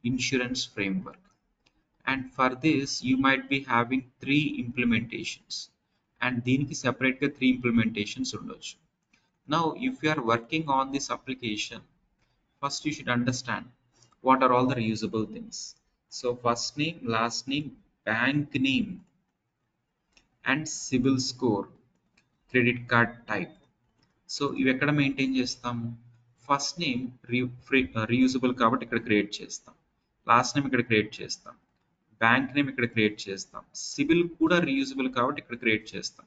insurance framework. And for this you might be having 3 implementations, and దీనికి separate గా 3 implementations ఉండొచ్చు. Now if you are working on this application, first you should understand what are all the reusable things. So first name, last name, bank name, and CIBIL score, credit card type. So ఇవి ఎక్కడ maintain చేస్తాము? First name reusable కాబట్టి ఇక్కడ create చేస్తాం, last name ఇక్కడ create చేస్తాం, bank name ఇక్కడ create చేస్తాం, సిబిల్ కూడా రీయూజబుల్ కాబట్టి ఇక్కడ క్రియేట్ చేస్తాం,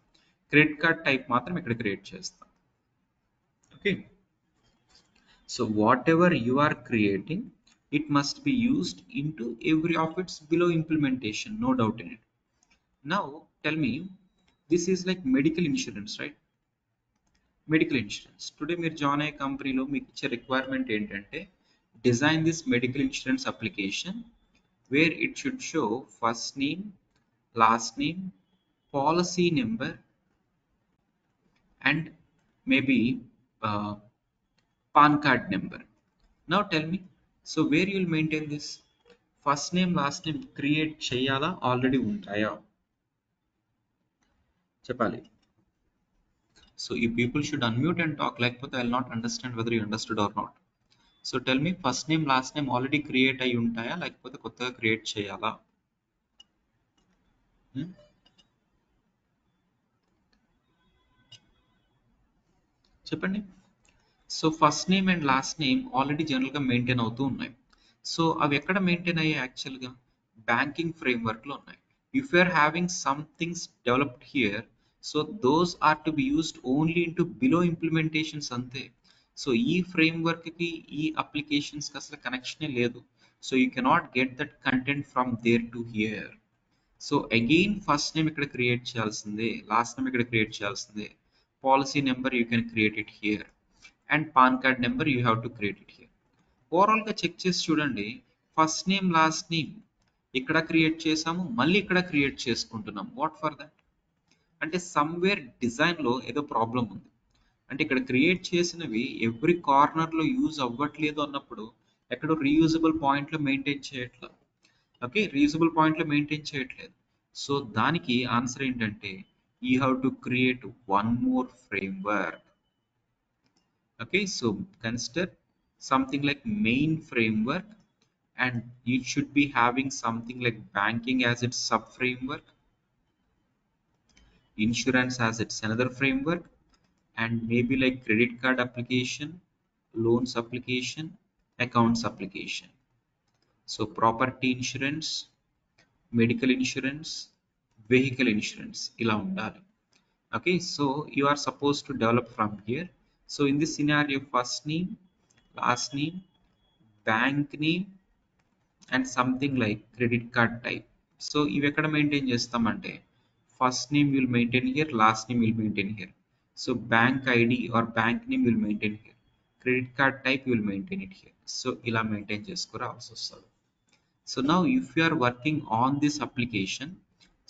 క్రెడిట్ కార్డ్ టైప్ మాత్రం ఇక్కడ క్రియేట్ చేస్తాం. Okay, so whatever you are creating, it must be used into every of its below implementation, no doubt in it. Now tell me, this is like medical insurance, right? Medical insurance. Today మీరు join అయ్యే కంపెనీలో మీకు ఇచ్చే requirement ఏంటంటే design this medical insurance application where it should show first name, last name, policy number and maybe PAN card number. Now tell me, so where you will maintain this? First name, last name create cheyala already untaya? Chepali. So you people should unmute and talk, like but I'll not understand whether you understood or not. So tell me, first name, last name already create ayi untaya, like but kottaga create cheyala? చెప్పండి. So first name and last name already జనరల్గా maintain అవుతూ ఉన్నాయి. So అవి ఎక్కడ maintain అయ్యాయి యాక్చువల్గా? Banking ఫ్రేమ్వర్క్లో ఉన్నాయి. If you are having somethings developed here, so those are to be used only in to below implementations అంతే. సో ఈ ఫ్రేమ్వర్క్కి ఈ అప్లికేషన్స్కి అసలు కనెక్షనే లేదు. So you cannot get that content from there to here. So again first name ఇక్కడ create చేయాల్సిందే, లాస్ట్ నేమ్ ఇక్కడ క్రియేట్ చేయాల్సిందే, policy number you can create it here and PAN card number you have to create it here. Overall గా check చేసి చూడండి, first name last name ఇక్కడ create చేసాము, మళ్ళీ ఇక్కడ క్రియేట్ చేసుకుంటున్నాం. What for that? అంటే సమ్వేర్ డిజైన్ లో ఏదో ప్రాబ్లం ఉంది. అంటే ఇక్కడ క్రియేట్ చేసినవి ఎవ్రీ కార్నర్ లో యూజ్ అవ్వట్లేదు అన్నప్పుడు ఎక్కడో రీయూజబుల్ పాయింట్ లో మెయింటైన్ చేయట్లేదు. ఓకే, రీయూజబుల్ పాయింట్ లో మెయింటైన్ చేయట్లేదు. సో దానికి ఆన్సర్ ఏంటంటే you have to create one more framework. Okay, so consider something like main framework, and it should be having something like banking as its sub framework, insurance as its another framework, and maybe like credit card application, loans application, accounts application. So property insurance, medical insurance, vehicle insurance ila undali. Okay, so you are supposed to develop from here. So in this scenario, first name, last name, bank name, and something like credit card type. So ఇవి ఎక్కడ maintain చేస్తామంటే first name will maintain here, last name will maintain here. So bank ID or bank name will maintain here, credit card type will maintain it here. So ఇలా maintain చేసుకురావాల్సి వస్తుంది. So now if you are working on this application,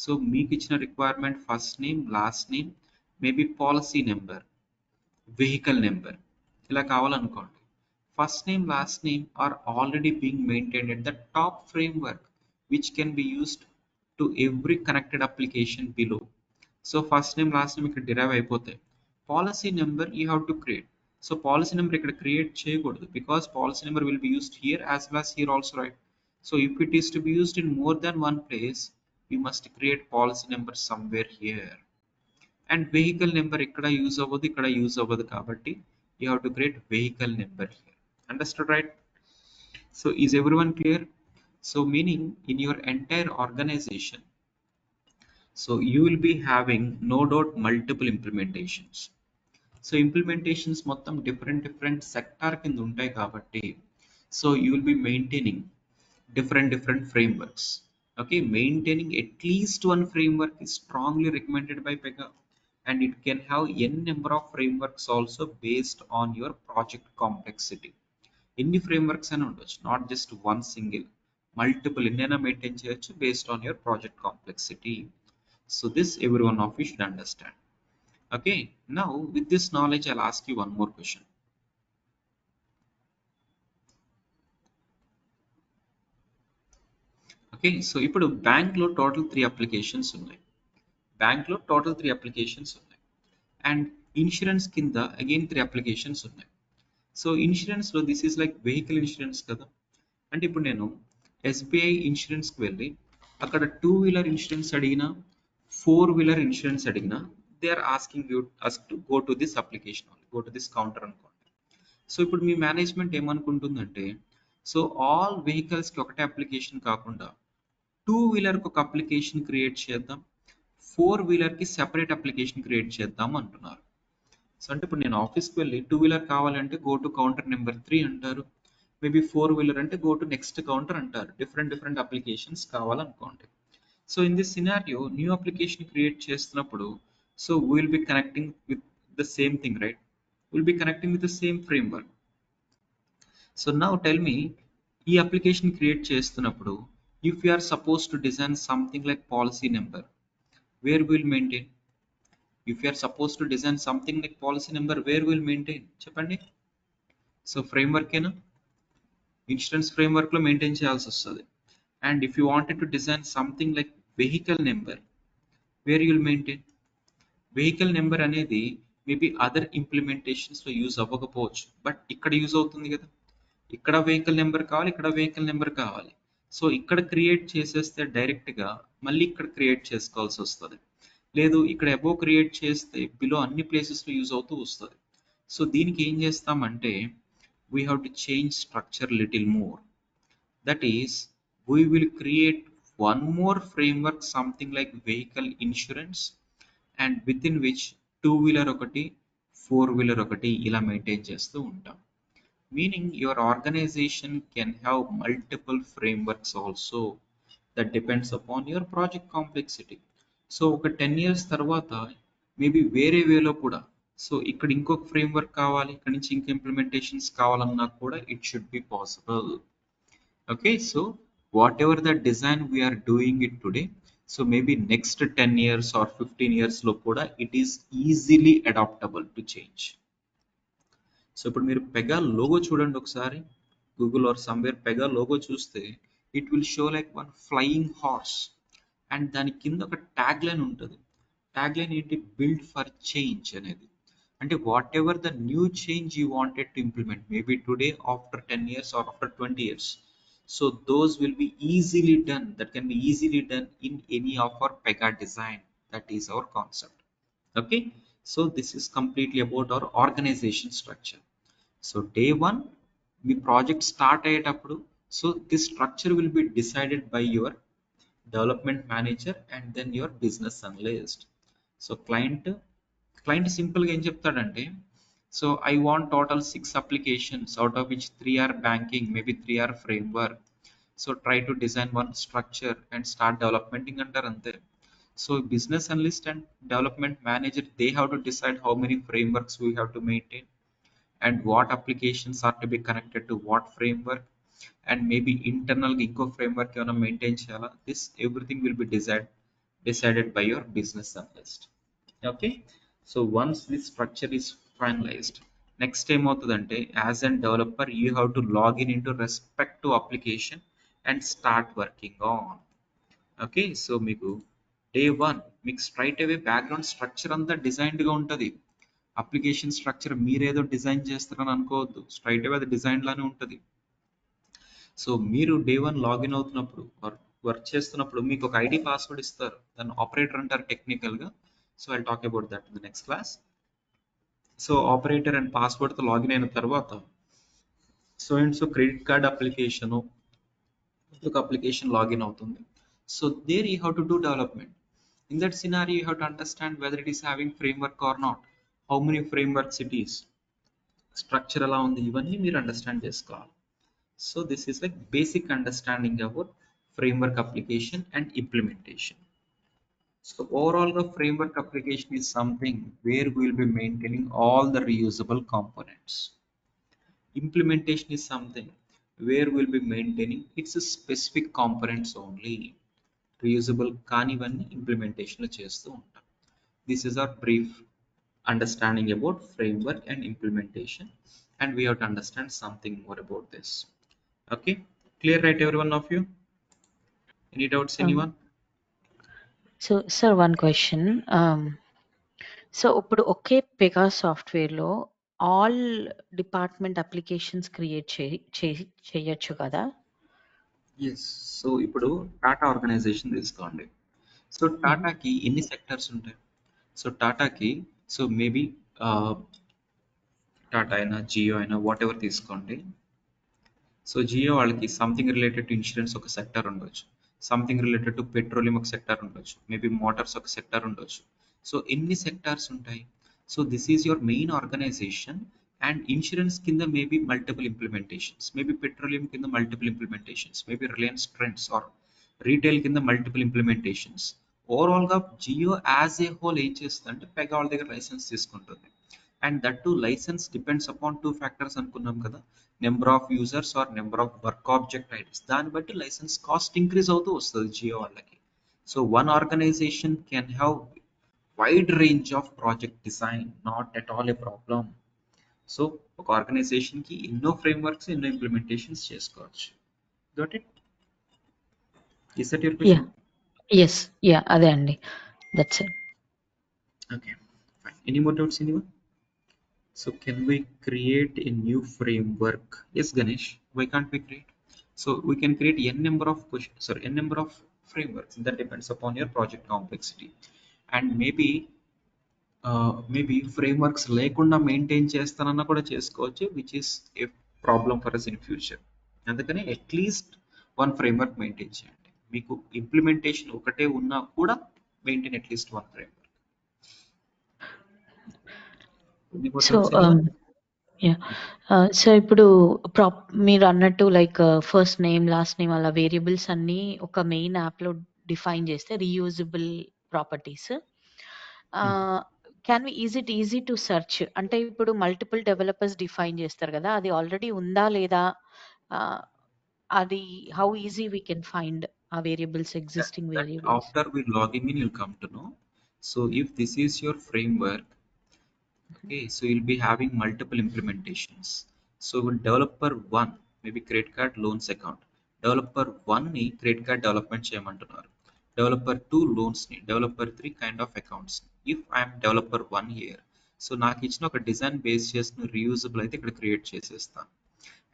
so మీకు ఇచ్చిన requirement first name, last name, maybe policy number, vehicle number ఇలా కావాలనుకోండి. First name, last name are already being maintained at the top framework which can be used to every connected application below. So first name, last name ఇక్కడ derive అయిపోతాయి. Policy number you have to create. So policy number ఇక్కడ create చేయకూడదు, because policy number will be used here as well as here also, right? So if it is to be used in more than one place, we must create policy number somewhere here. And vehicle number ikkada use avvadu, ikkada use avvadu kabatti you have to create vehicle number here. Understood, right? So is everyone clear? So meaning in your entire organization, so you will be having no doubt multiple implementations. So implementations మొత్తం different sector కింద ఉంటాయి కాబట్టి so you will be maintaining different frameworks. Okay, maintaining at least one framework is strongly recommended by Pega, and it can have n number of frameworks also based on your project complexity. Any frameworks and not just one single, multiple innena maintain cheyochu based on your project complexity. So this every one of you should understand. Okay, now with this knowledge I'll ask you one more question. Okay, so ఇప్పుడు బ్యాంక్లో total 3 applications ఉన్నాయి. బ్యాంక్లో total 3 applications ఉన్నాయి. And insurance కింద again 3 applications ఉన్నాయి. So ఇన్సూరెన్స్లో this is like vehicle insurance కదా. అంటే ఇప్పుడు నేను ఎస్బీఐ ఇన్సూరెన్స్కి వెళ్ళి అక్కడ 2 వీలర్ ఇన్సూరెన్స్ అడిగినా, 4 వీలర్ ఇన్సూరెన్స్ అడిగినా they are asking you us to go to this application, go to this counter అనుకోండి. సో ఇప్పుడు మీ మేనేజ్మెంట్ ఏమనుకుంటుందంటే, సో ఆల్ వెహికల్స్కి ఒకటే అప్లికేషన్ కాకుండా 2 వీలర్కి ఒక అప్లికేషన్ క్రియేట్ చేద్దాం, 4 వీలర్కి సెపరేట్ అప్లికేషన్ క్రియేట్ చేద్దాం అంటున్నారు. సో అంటే ఇప్పుడు నేను ఆఫీస్కి వెళ్ళి 2 వీలర్ కావాలంటే గో టు కౌంటర్ నెంబర్ 3 అంటారు, మేబీ 4-wheeler అంటే గో టు నెక్స్ట్ కౌంటర్ అంటారు. డిఫరెంట్ అప్లికేషన్స్ కావాలనుకోండి. So in this scenario new application create చేస్తున్నప్పుడు so will be connecting with the same thing, right? Will be connecting with the same framework. So now tell me, ఈ application create చేస్తున్నప్పుడు if you are suppose to design something like policy number, where will maintain? If you are suppose to design something like policy number, where will maintain? చెప్పండి. So framework ఏనా? Insurance framework లో maintain చేయాల్సి వస్తుంది. And if you wanted to design something like vehicle number, where you'll maintain? Vehicle number అనేది maybe other implementations లో use అవ్వకపోవచ్చు, but ఇక్కడ use అవుతుంది కదా. ఇక్కడ వెహికల్ నెంబర్ కావాలి, ఇక్కడ వెహికల్ నెంబర్ కావాలి. సో ఇక్కడ క్రియేట్ చేసేస్తే డైరెక్ట్ గా మళ్ళీ ఇక్కడ క్రియేట్ చేసుకోవాల్సి వస్తుంది. లేదు ఇక్కడ అబోవ్ క్రియేట్ చేస్తే బిలో అన్ని ప్లేసెస్ లో యూజ్ అవుతూ వస్తుంది. సో దీనికి ఏం చేస్తామంటే we have to change structure little more. That is, we will create one more framework, something like vehicle insurance, and within which 2-wheeler ఒకటి 4-wheeler ఒకటి ఇలా మెయింటైన్ చేస్తూ ఉంటాం. Meaning your organization can have multiple frameworks also. That depends upon your project complexity. So ఒక 10 years తర్వాత maybe వేరే వేలో కూడా సో ఇక్కడ ఇంకొక ఫ్రేమ్వర్క్ కావాలి, ఇక్కడ నుంచి ఇంక ఇంప్లిమెంటేషన్స్ కావాలన్నా కూడా it should be possible. Okay, so whatever the design we are doing it today, so maybe next 10 years or 15 years లో కూడా it is easily adaptable to change. So ఇప్పుడు మీరు పెగా లోగో చూడండి ఒకసారి, Google or somewhere Pega logo చూస్తే it will show like one flying horse, and దాని కింద ఒక ట్యాగ్ లైన్ ఉంటుంది. ట్యాగ్ లైన్ ఏంటి? బిల్డ్ ఫర్ చేంజ్ అనేది. అంటే what ever the new change you wanted to implement, maybe today, after 10 years or after 20 years, so those will be easily done, that can be easily done in any of our Pega design. That is our concept. Okay, so this is completely about our organization structure. So day one మీ project start అయ్యేటప్పుడు so this structure will be decided by your development manager and then your business analyst. So client సింపుల్గా ఏం చెప్తాడంటే, so I want total 6 applications, out of which 3 are banking, maybe 3 are framework. So try to design one structure and start developmenting అంటారు అంతే. So business analyst and development manager, they have to decide how many frameworks we have to maintain and what applications are to be connected to what framework, and maybe internal ఇంకో framework ఏమైనా maintain చేయాలా. This everything will be decided by your business analyst. Okay, so once this structure is finalized, next ఏమవుతుందంటే as and developer you have to login in to respective application and start working on. Okay, so మీకు day one మీకు straight అవే background structure అంతా డిజైన్డ్గా ఉంటుంది. Application structure మీరేదో design చేస్తారని అనుకోవద్దు, straight అవే అది design లానే ఉంటుంది. సో మీరు డే వన్ లాగిన్ అవుతున్నప్పుడు వర్క్ చేస్తున్నప్పుడు మీకు ఒక ఐడి పాస్వర్డ్ ఇస్తారు, దాన్ని ఆపరేటర్ అంటారు టెక్నికల్గా. So I talk about that in the next class. So operator and పాస్వర్డ్తో లాగిన్ అయిన తర్వాత so and so credit card application ఒక అప్లికేషన్ లాగిన్ అవుతుంది. So there you have to do development. In that scenario you have to understand whether it is having framework or not, how many frameworks it is, structure ఎలా ఉంది, ఇవన్నీ మీరు understand చేసుకోవాలి. So this is like basic understanding about framework application and implementation. So overall the framework application is something where we will be maintaining all the reusable components. Implementation is something where we will be maintaining its specific components only. Reusable కానివన్నీ implementation లో చేస్తూ ఉంటాం. This is our brief understanding about framework and implementation, and we have to understand something more about this. Okay, clear, right, every one of you? Any doubts, anyone? So, sir, one question. So, ఇప్పుడు ఒకే Pega సాఫ్ట్వేర్లో all department applications create చేయొచ్చు కదా? Yes. So ఇప్పుడు Tata organization తీసుకోండి. So టాటాకి ఎన్ని sectors ఉంటాయి? సో టాటాకి సో మేబీ టాటా అయినా జియో అయినా వాట్ ఎవర్ తీసుకోండి. సో జియో వాళ్ళకి సంథింగ్ రిలేటెడ్ టు ఇన్సూరెన్స్ ఒక సెక్టర్ ఉండొచ్చు, సంథింగ్ రిలేటెడ్ టు పెట్రోలియం ఒక సెక్టర్ ఉండొచ్చు, మేబీ మోటార్స్ ఒక సెక్టర్ ఉండొచ్చు. సో ఎన్ని సెక్టార్స్ ఉంటాయి? So this is your main organization And insurance కింద maybe multiple implementations, maybe petroleum కింద multiple implementations, maybe Reliance Trends or retail కింద మల్టిపుల్ ఇంప్లిమెంటేషన్స్. ఓవరాల్గా జియో యాజ్ ఏ హోల్ ఏం చేస్తుందంటే పెగా వాళ్ళ దగ్గర లైసెన్స్ తీసుకుంటుంది. And that to license depends upon two factors అనుకున్నాం కదా, number of users or number of work object IDs. దాన్ని బట్టి లైసెన్స్ కాస్ట్ ఇంక్రీజ్ అవుతూ వస్తుంది జియో వాళ్ళకి. So one organization can have wide range of project design, not at all a problem. So ఒక organization కి ఎన్నో ఫ్రేమ్వర్క్స్ ఎన్నో ఇంప్లిమెంటేషన్స్ చేసుకోవచ్చు. Got it? Is that your yeah question? Yes yeah అదే అండి, that's it. Okay, fine. Any more doubts, anyone? So can we create a new framework? Yes, Ganesh. Why can't we create? So we can create n number of questions, sorry, n number of frameworks. That depends upon your project complexity. And maybe frameworks లేకుండా maintain చేస్తానన్నా కూడా చేసుకోవచ్చు, which is a problem for us in future. అందుకని at least one framework maintain చేయండి. మీకు implementation ఒకటే ఉన్నా కూడా maintain at least one framework. So yeah so ఇప్పుడు మీరు అన్నట్టు like first name last name అలా వేరియబుల్స్ అన్ని ఒక మెయిన్ యాప్లో డిఫైన్ చేస్తే reusable properties. Can we easy to search? అంటే ఇప్పుడు మల్టిపుల్ డెవలపర్స్ డిఫైన్ చేస్తారు కదా, అది ఆల్రెడీ ఉందా లేదా, అది how easy we can find ఆ variables, existing variables? After we logging in, you'll come to know. So if this is your framework, okay, so you'll be having multiple implementations. So developer 1 maybe credit card loans account, developer 1 ని credit card development చేయమంటున్నారు, developer 2 loans ని, developer 3 kind of accounts. If I am developer 1 here, so నాకు ఇచ్చిన ఒక design base చేసుకుని reusable అయితే ఇక్కడ create చేసేస్తాను.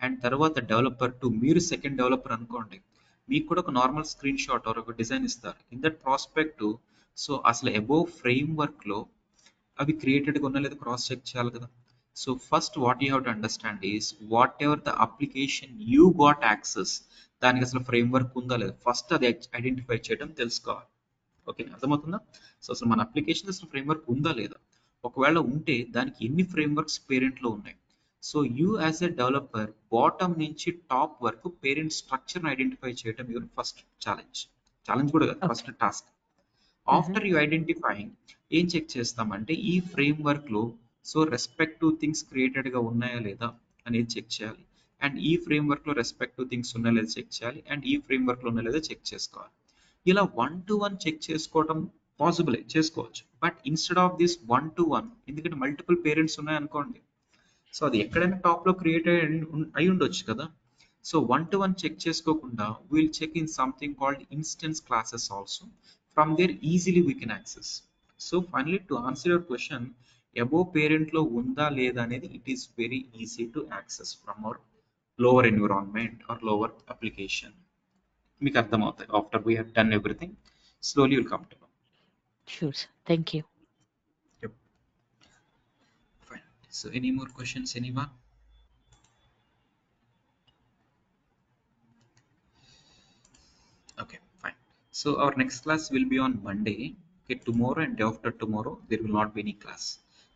అండ్ తర్వాత డెవలపర్ 2, మీరు సెకండ్ డెవలపర్ అనుకోండి, మీకు కూడా ఒక నార్మల్ స్క్రీన్ షాట్ ఆర్ ఒక డిజైన్ ఇస్తారు. ఇన్ దట్ ప్రాస్పెక్ట్ సో అసలు అబోవ్ ఫ్రేమ్వర్క్లో అవి క్రియేటెడ్గా ఉన్నా లేదా క్రాస్ చెక్ చేయాలి కదా. So first what you have to understand is what ever the application you got access, దానికి అసలు ఫ్రేమ్వర్క్ ఉందా లేదా ఫస్ట్ అది ఐడెంటిఫై చేయడం తెలుసుకోవాలి. ఓకే, అర్థమవుతుందా? సో అసలు మన అప్లికేషన్ అసలు ఫ్రేమ్వర్క్ ఉందా లేదా, ఒకవేళ ఉంటే దానికి ఎన్ని ఫ్రేమ్వర్క్స్ పేరెంట్లో ఉన్నాయి. So you as a developer bottom నుంచి టాప్ వరకు పేరెంట్ స్ట్రక్చర్ని ఐడెంటిఫై చేయడం యువర్ ఫస్ట్ ఛాలెంజ్ కూడా కాదు, first task. After you identifying ఏం చెక్ చేస్తామంటే ఈ ఫ్రేమ్వర్క్లో సో రెస్పెక్టివ్ థింగ్స్ క్రియేటెడ్గా ఉన్నాయా లేదా అనేది చెక్ చేయాలి. అండ్ ఈ ఫ్రేమ్వర్క్లో రెస్పెక్టివ్ థింగ్స్ ఉన్నాయా లేదా చెక్ చేయాలి. అండ్ ఈ ఫ్రేమ్వర్క్లో ఉన్నాయా లేదా చెక్ చేసుకోవాలి. ఇలా 1-to-1 చెక్ చేసుకోవడం పాసిబుల్ చేసుకోవచ్చు. But instead of this 1-to-1, ఎందుకంటే మల్టిపుల్ పేరెంట్స్ ఉన్నాయనుకోండి, సో అది ఎక్కడైనా టాప్లో క్రియేట్ అయి ఉండొచ్చు కదా. సో 1-to-1 చెక్ చేసుకోకుండా will check in something called instance classes also. From there easily we can access. So finally to answer your question, above పేరెంట్లో ఉందా లేదా అనేది it is very easy to access from our lower environment or lower application. మీకు అర్థమవుతాయి. After we have done everything, slowly will come to know. Sure sir, thank you. Fine. So any more questions, anyone? Okay, fine. So our next class will be on Monday. Okay, tomorrow and day after tomorrow there will not be any class.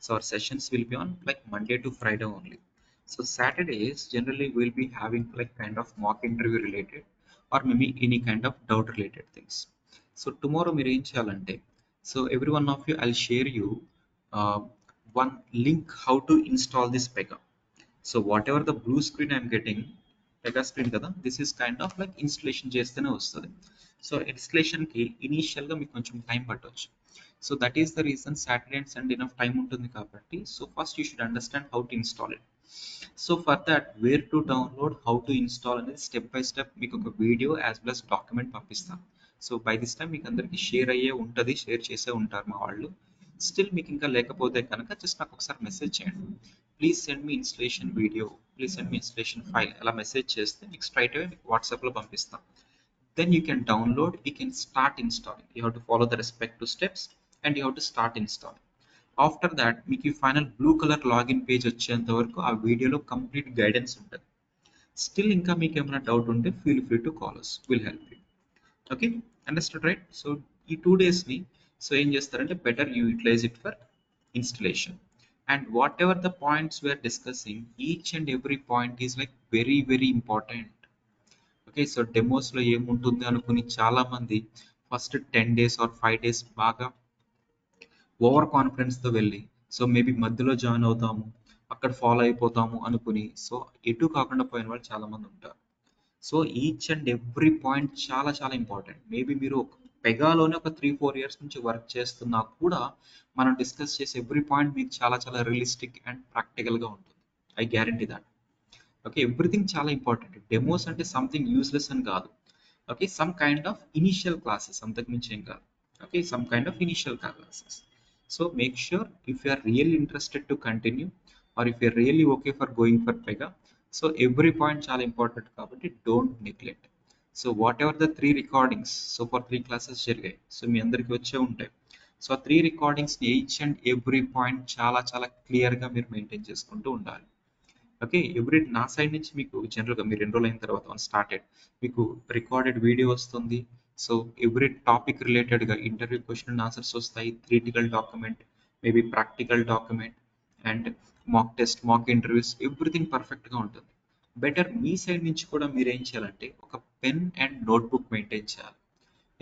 So our sessions will be on like Monday to Friday only. So Saturdays generally we'll be having like kind of mock interview related or maybe any kind of doubt related things. So tomorrow మీరు ఏం చేయాలంటే, so every one of you I'll share you one link how to install this Pega. So whatever the blue screen I'm getting, Pega screen కదా, this is kind of like installation చేస్తేనే వస్తుంది. So ఇన్స్టలేషన్కి ఇనీషియల్గా మీకు కొంచెం time పట్టవచ్చు. So that is the reason Saturday and Sunday enough time ఉంటుంది కాబట్టి, so first you should understand how to install it. So for that where to download, how to install అనేది step by step మీకు ఒక video as well as document పంపిస్తాను. So by this time మీకు అందరికీ share అయ్యే ఉంటుంది, share చేసే ఉంటారు మా వాళ్ళు. స్టిల్ మీకు ఇంకా లేకపోతే కనుక జస్ట్ నాకు ఒకసారి మెసేజ్ చేయండి, please send me installation video, please send me installation file, అలా మెసేజ్ చేస్తే మీకు స్ట్రైట్ అవే మీకు వాట్సాప్లో పంపిస్తాం. Then you can download, you can start installing. You have to follow the respective steps and you have to start installing. After that మీకు ఈ final blue colour login page వచ్చేంత వరకు ఆ వీడియోలో కంప్లీట్ గైడెన్స్ ఉంటుంది. స్టిల్ ఇంకా మీకు ఏమైనా డౌట్ ఉంటే feel free to call us, will help you. Okay, understand right? So ఈ 2 daysని సో ఏం చేస్తారంటే better you utilize it for installation. and whatever the points we are discussing, each and every point is like very very important. Okay, so డెమోస్లో ఏముంటుంది అనుకుని చాలామంది first 10 days or 5 days బాగా over కాన్ఫిడెన్స్తో వెళ్ళి సో మేబీ మధ్యలో join అవుతాము, అక్కడ ఫాలో అయిపోతాము అనుకుని సో ఎటు కాకుండా పోయిన వాళ్ళు చాలామంది ఉంటారు. So each and every point చాలా చాలా ఇంపార్టెంట్. మేబీ మీరు పెగాలోనే ఒక 3-4 years నుంచి వర్క్ చేస్తున్నా కూడా మనం డిస్కస్ చేసే ఎవ్రీ పాయింట్ మీకు చాలా చాలా రియలిస్టిక్ అండ్ ప్రాక్టికల్గా ఉంటుంది. I guarantee that. Okay, everything చాలా ఇంపార్టెంట్. డెమోస్ అంటే సంథింగ్ యూస్లెస్ అని కాదు. Okay, some kind of initial classes, అంతకు మించి ఏం కాదు. Okay, some kind of initial classes. So make sure if you are really interested to continue or if you are really okay for going for Pega, so every point చాలా important కాబట్టి don't neglect. So whatever the 3 recordings, so for 3 classes జరిగాయి, so మీ అందరికీ వచ్చే ఉంటాయి. So ఆ 3 recordings each and every point చాలా చాలా క్లియర్గా మీరు మెయింటైన్ చేసుకుంటూ ఉండాలి. ఓకే, ఎవ్రీ నా సైడ్ నుంచి మీకు జనరల్గా మీరు ఎన్రోల్ అయిన తర్వాత వన్ స్టార్టెడ్ మీకు రికార్డెడ్ వీడియో వస్తుంది. సో ఎవ్రీ టాపిక్ రిలేటెడ్గా ఇంటర్వ్యూ క్వశ్చన్ అండ్ ఆన్సర్స్ వస్తాయి, theoretical document, maybe practical document and mock test, mock interviews, everything పర్ఫెక్ట్గా ఉంటుంది. బెటర్ మీ సైడ్ నుంచి కూడా మీరు ఏం చేయాలంటే ఒక పెన్ అండ్ నోట్బుక్ మెయింటైన్ చేయాలి.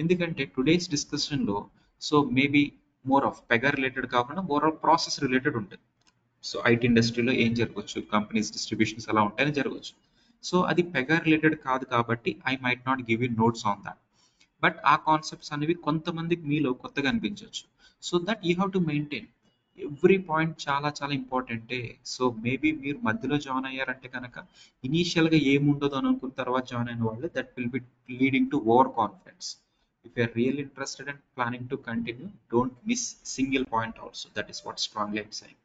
ఎందుకంటే టుడేస్ డిస్కషన్లో so maybe more of Pega related కాకుండా మోర్ ఆఫ్ ప్రాసెస్ రిలేటెడ్ ఉంటుంది. సో ఐటీ ఇండస్ట్రీలో ఏం జరగవచ్చు, కంపెనీస్ డిస్ట్రిబ్యూషన్స్ ఎలా ఉంటాయని జరగవచ్చు. సో అది పెగా రిలేటెడ్ కాదు కాబట్టి I might not give you notes on that. But ఆ కాన్సెప్ట్స్ అనేవి కొంతమందికి మీలో కొత్తగా అనిపించవచ్చు. So that you have to maintain every point చాలా చాలా ఇంపార్టెంటే. సో మేబీ మీరు మధ్యలో జాయిన్ అయ్యారంటే కనుక ఇనీషియల్గా ఏముండదు అని అనుకున్న తర్వాత జాయిన్ అయిన వాళ్ళు that will be leading to over confidence. If you are really interested and planning to continue, don't miss single point also. That is what strongly I'm saying.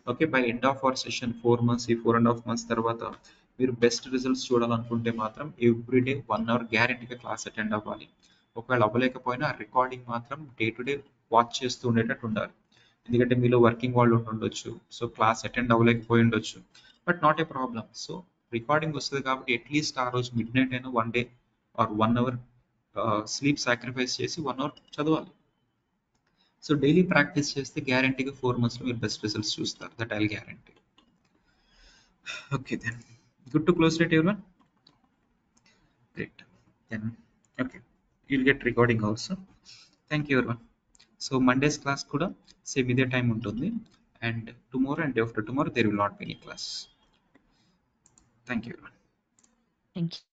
Okay, by end of our session 4 months, ఈ 4.5 months తర్వాత మీరు best results చూడాలనుకుంటే మాత్రం everyday 1 hour గ్యారెంటీగా class attend అవ్వాలి. ఒకవేళ అవ్వలేకపోయినా recording మాత్రం day to day watch చేస్తూ ఉండేటట్టు ఉండాలి. ఎందుకంటే మీలో వర్కింగ్ వాళ్ళు ఉండొచ్చు, సో క్లాస్ అటెండ్ అవ్వలేకపోయి ఉండొచ్చు, but not a problem. So recording వస్తుంది కాబట్టి అట్లీస్ట్ ఆ రోజు మిడ్ నైట్ అయినా 1 day or 1 hour sleep sacrifice చేసి 1 hour చదవాలి. సో డైలీ ప్రాక్టీస్ చేస్తే గ్యారంటీగా 4 monthsలో మీరు బెస్ట్ రిజల్ట్స్ చూస్తారు. That I guarantee. Okay then good to close right everyone. Great then okay, you'll get recording also. Thank you everyone. So Mondays class కూడా same ఇదే time ఉంటుంది, and tomorrow and day after tomorrow there will not be any class. Thank you everyone. Thank you.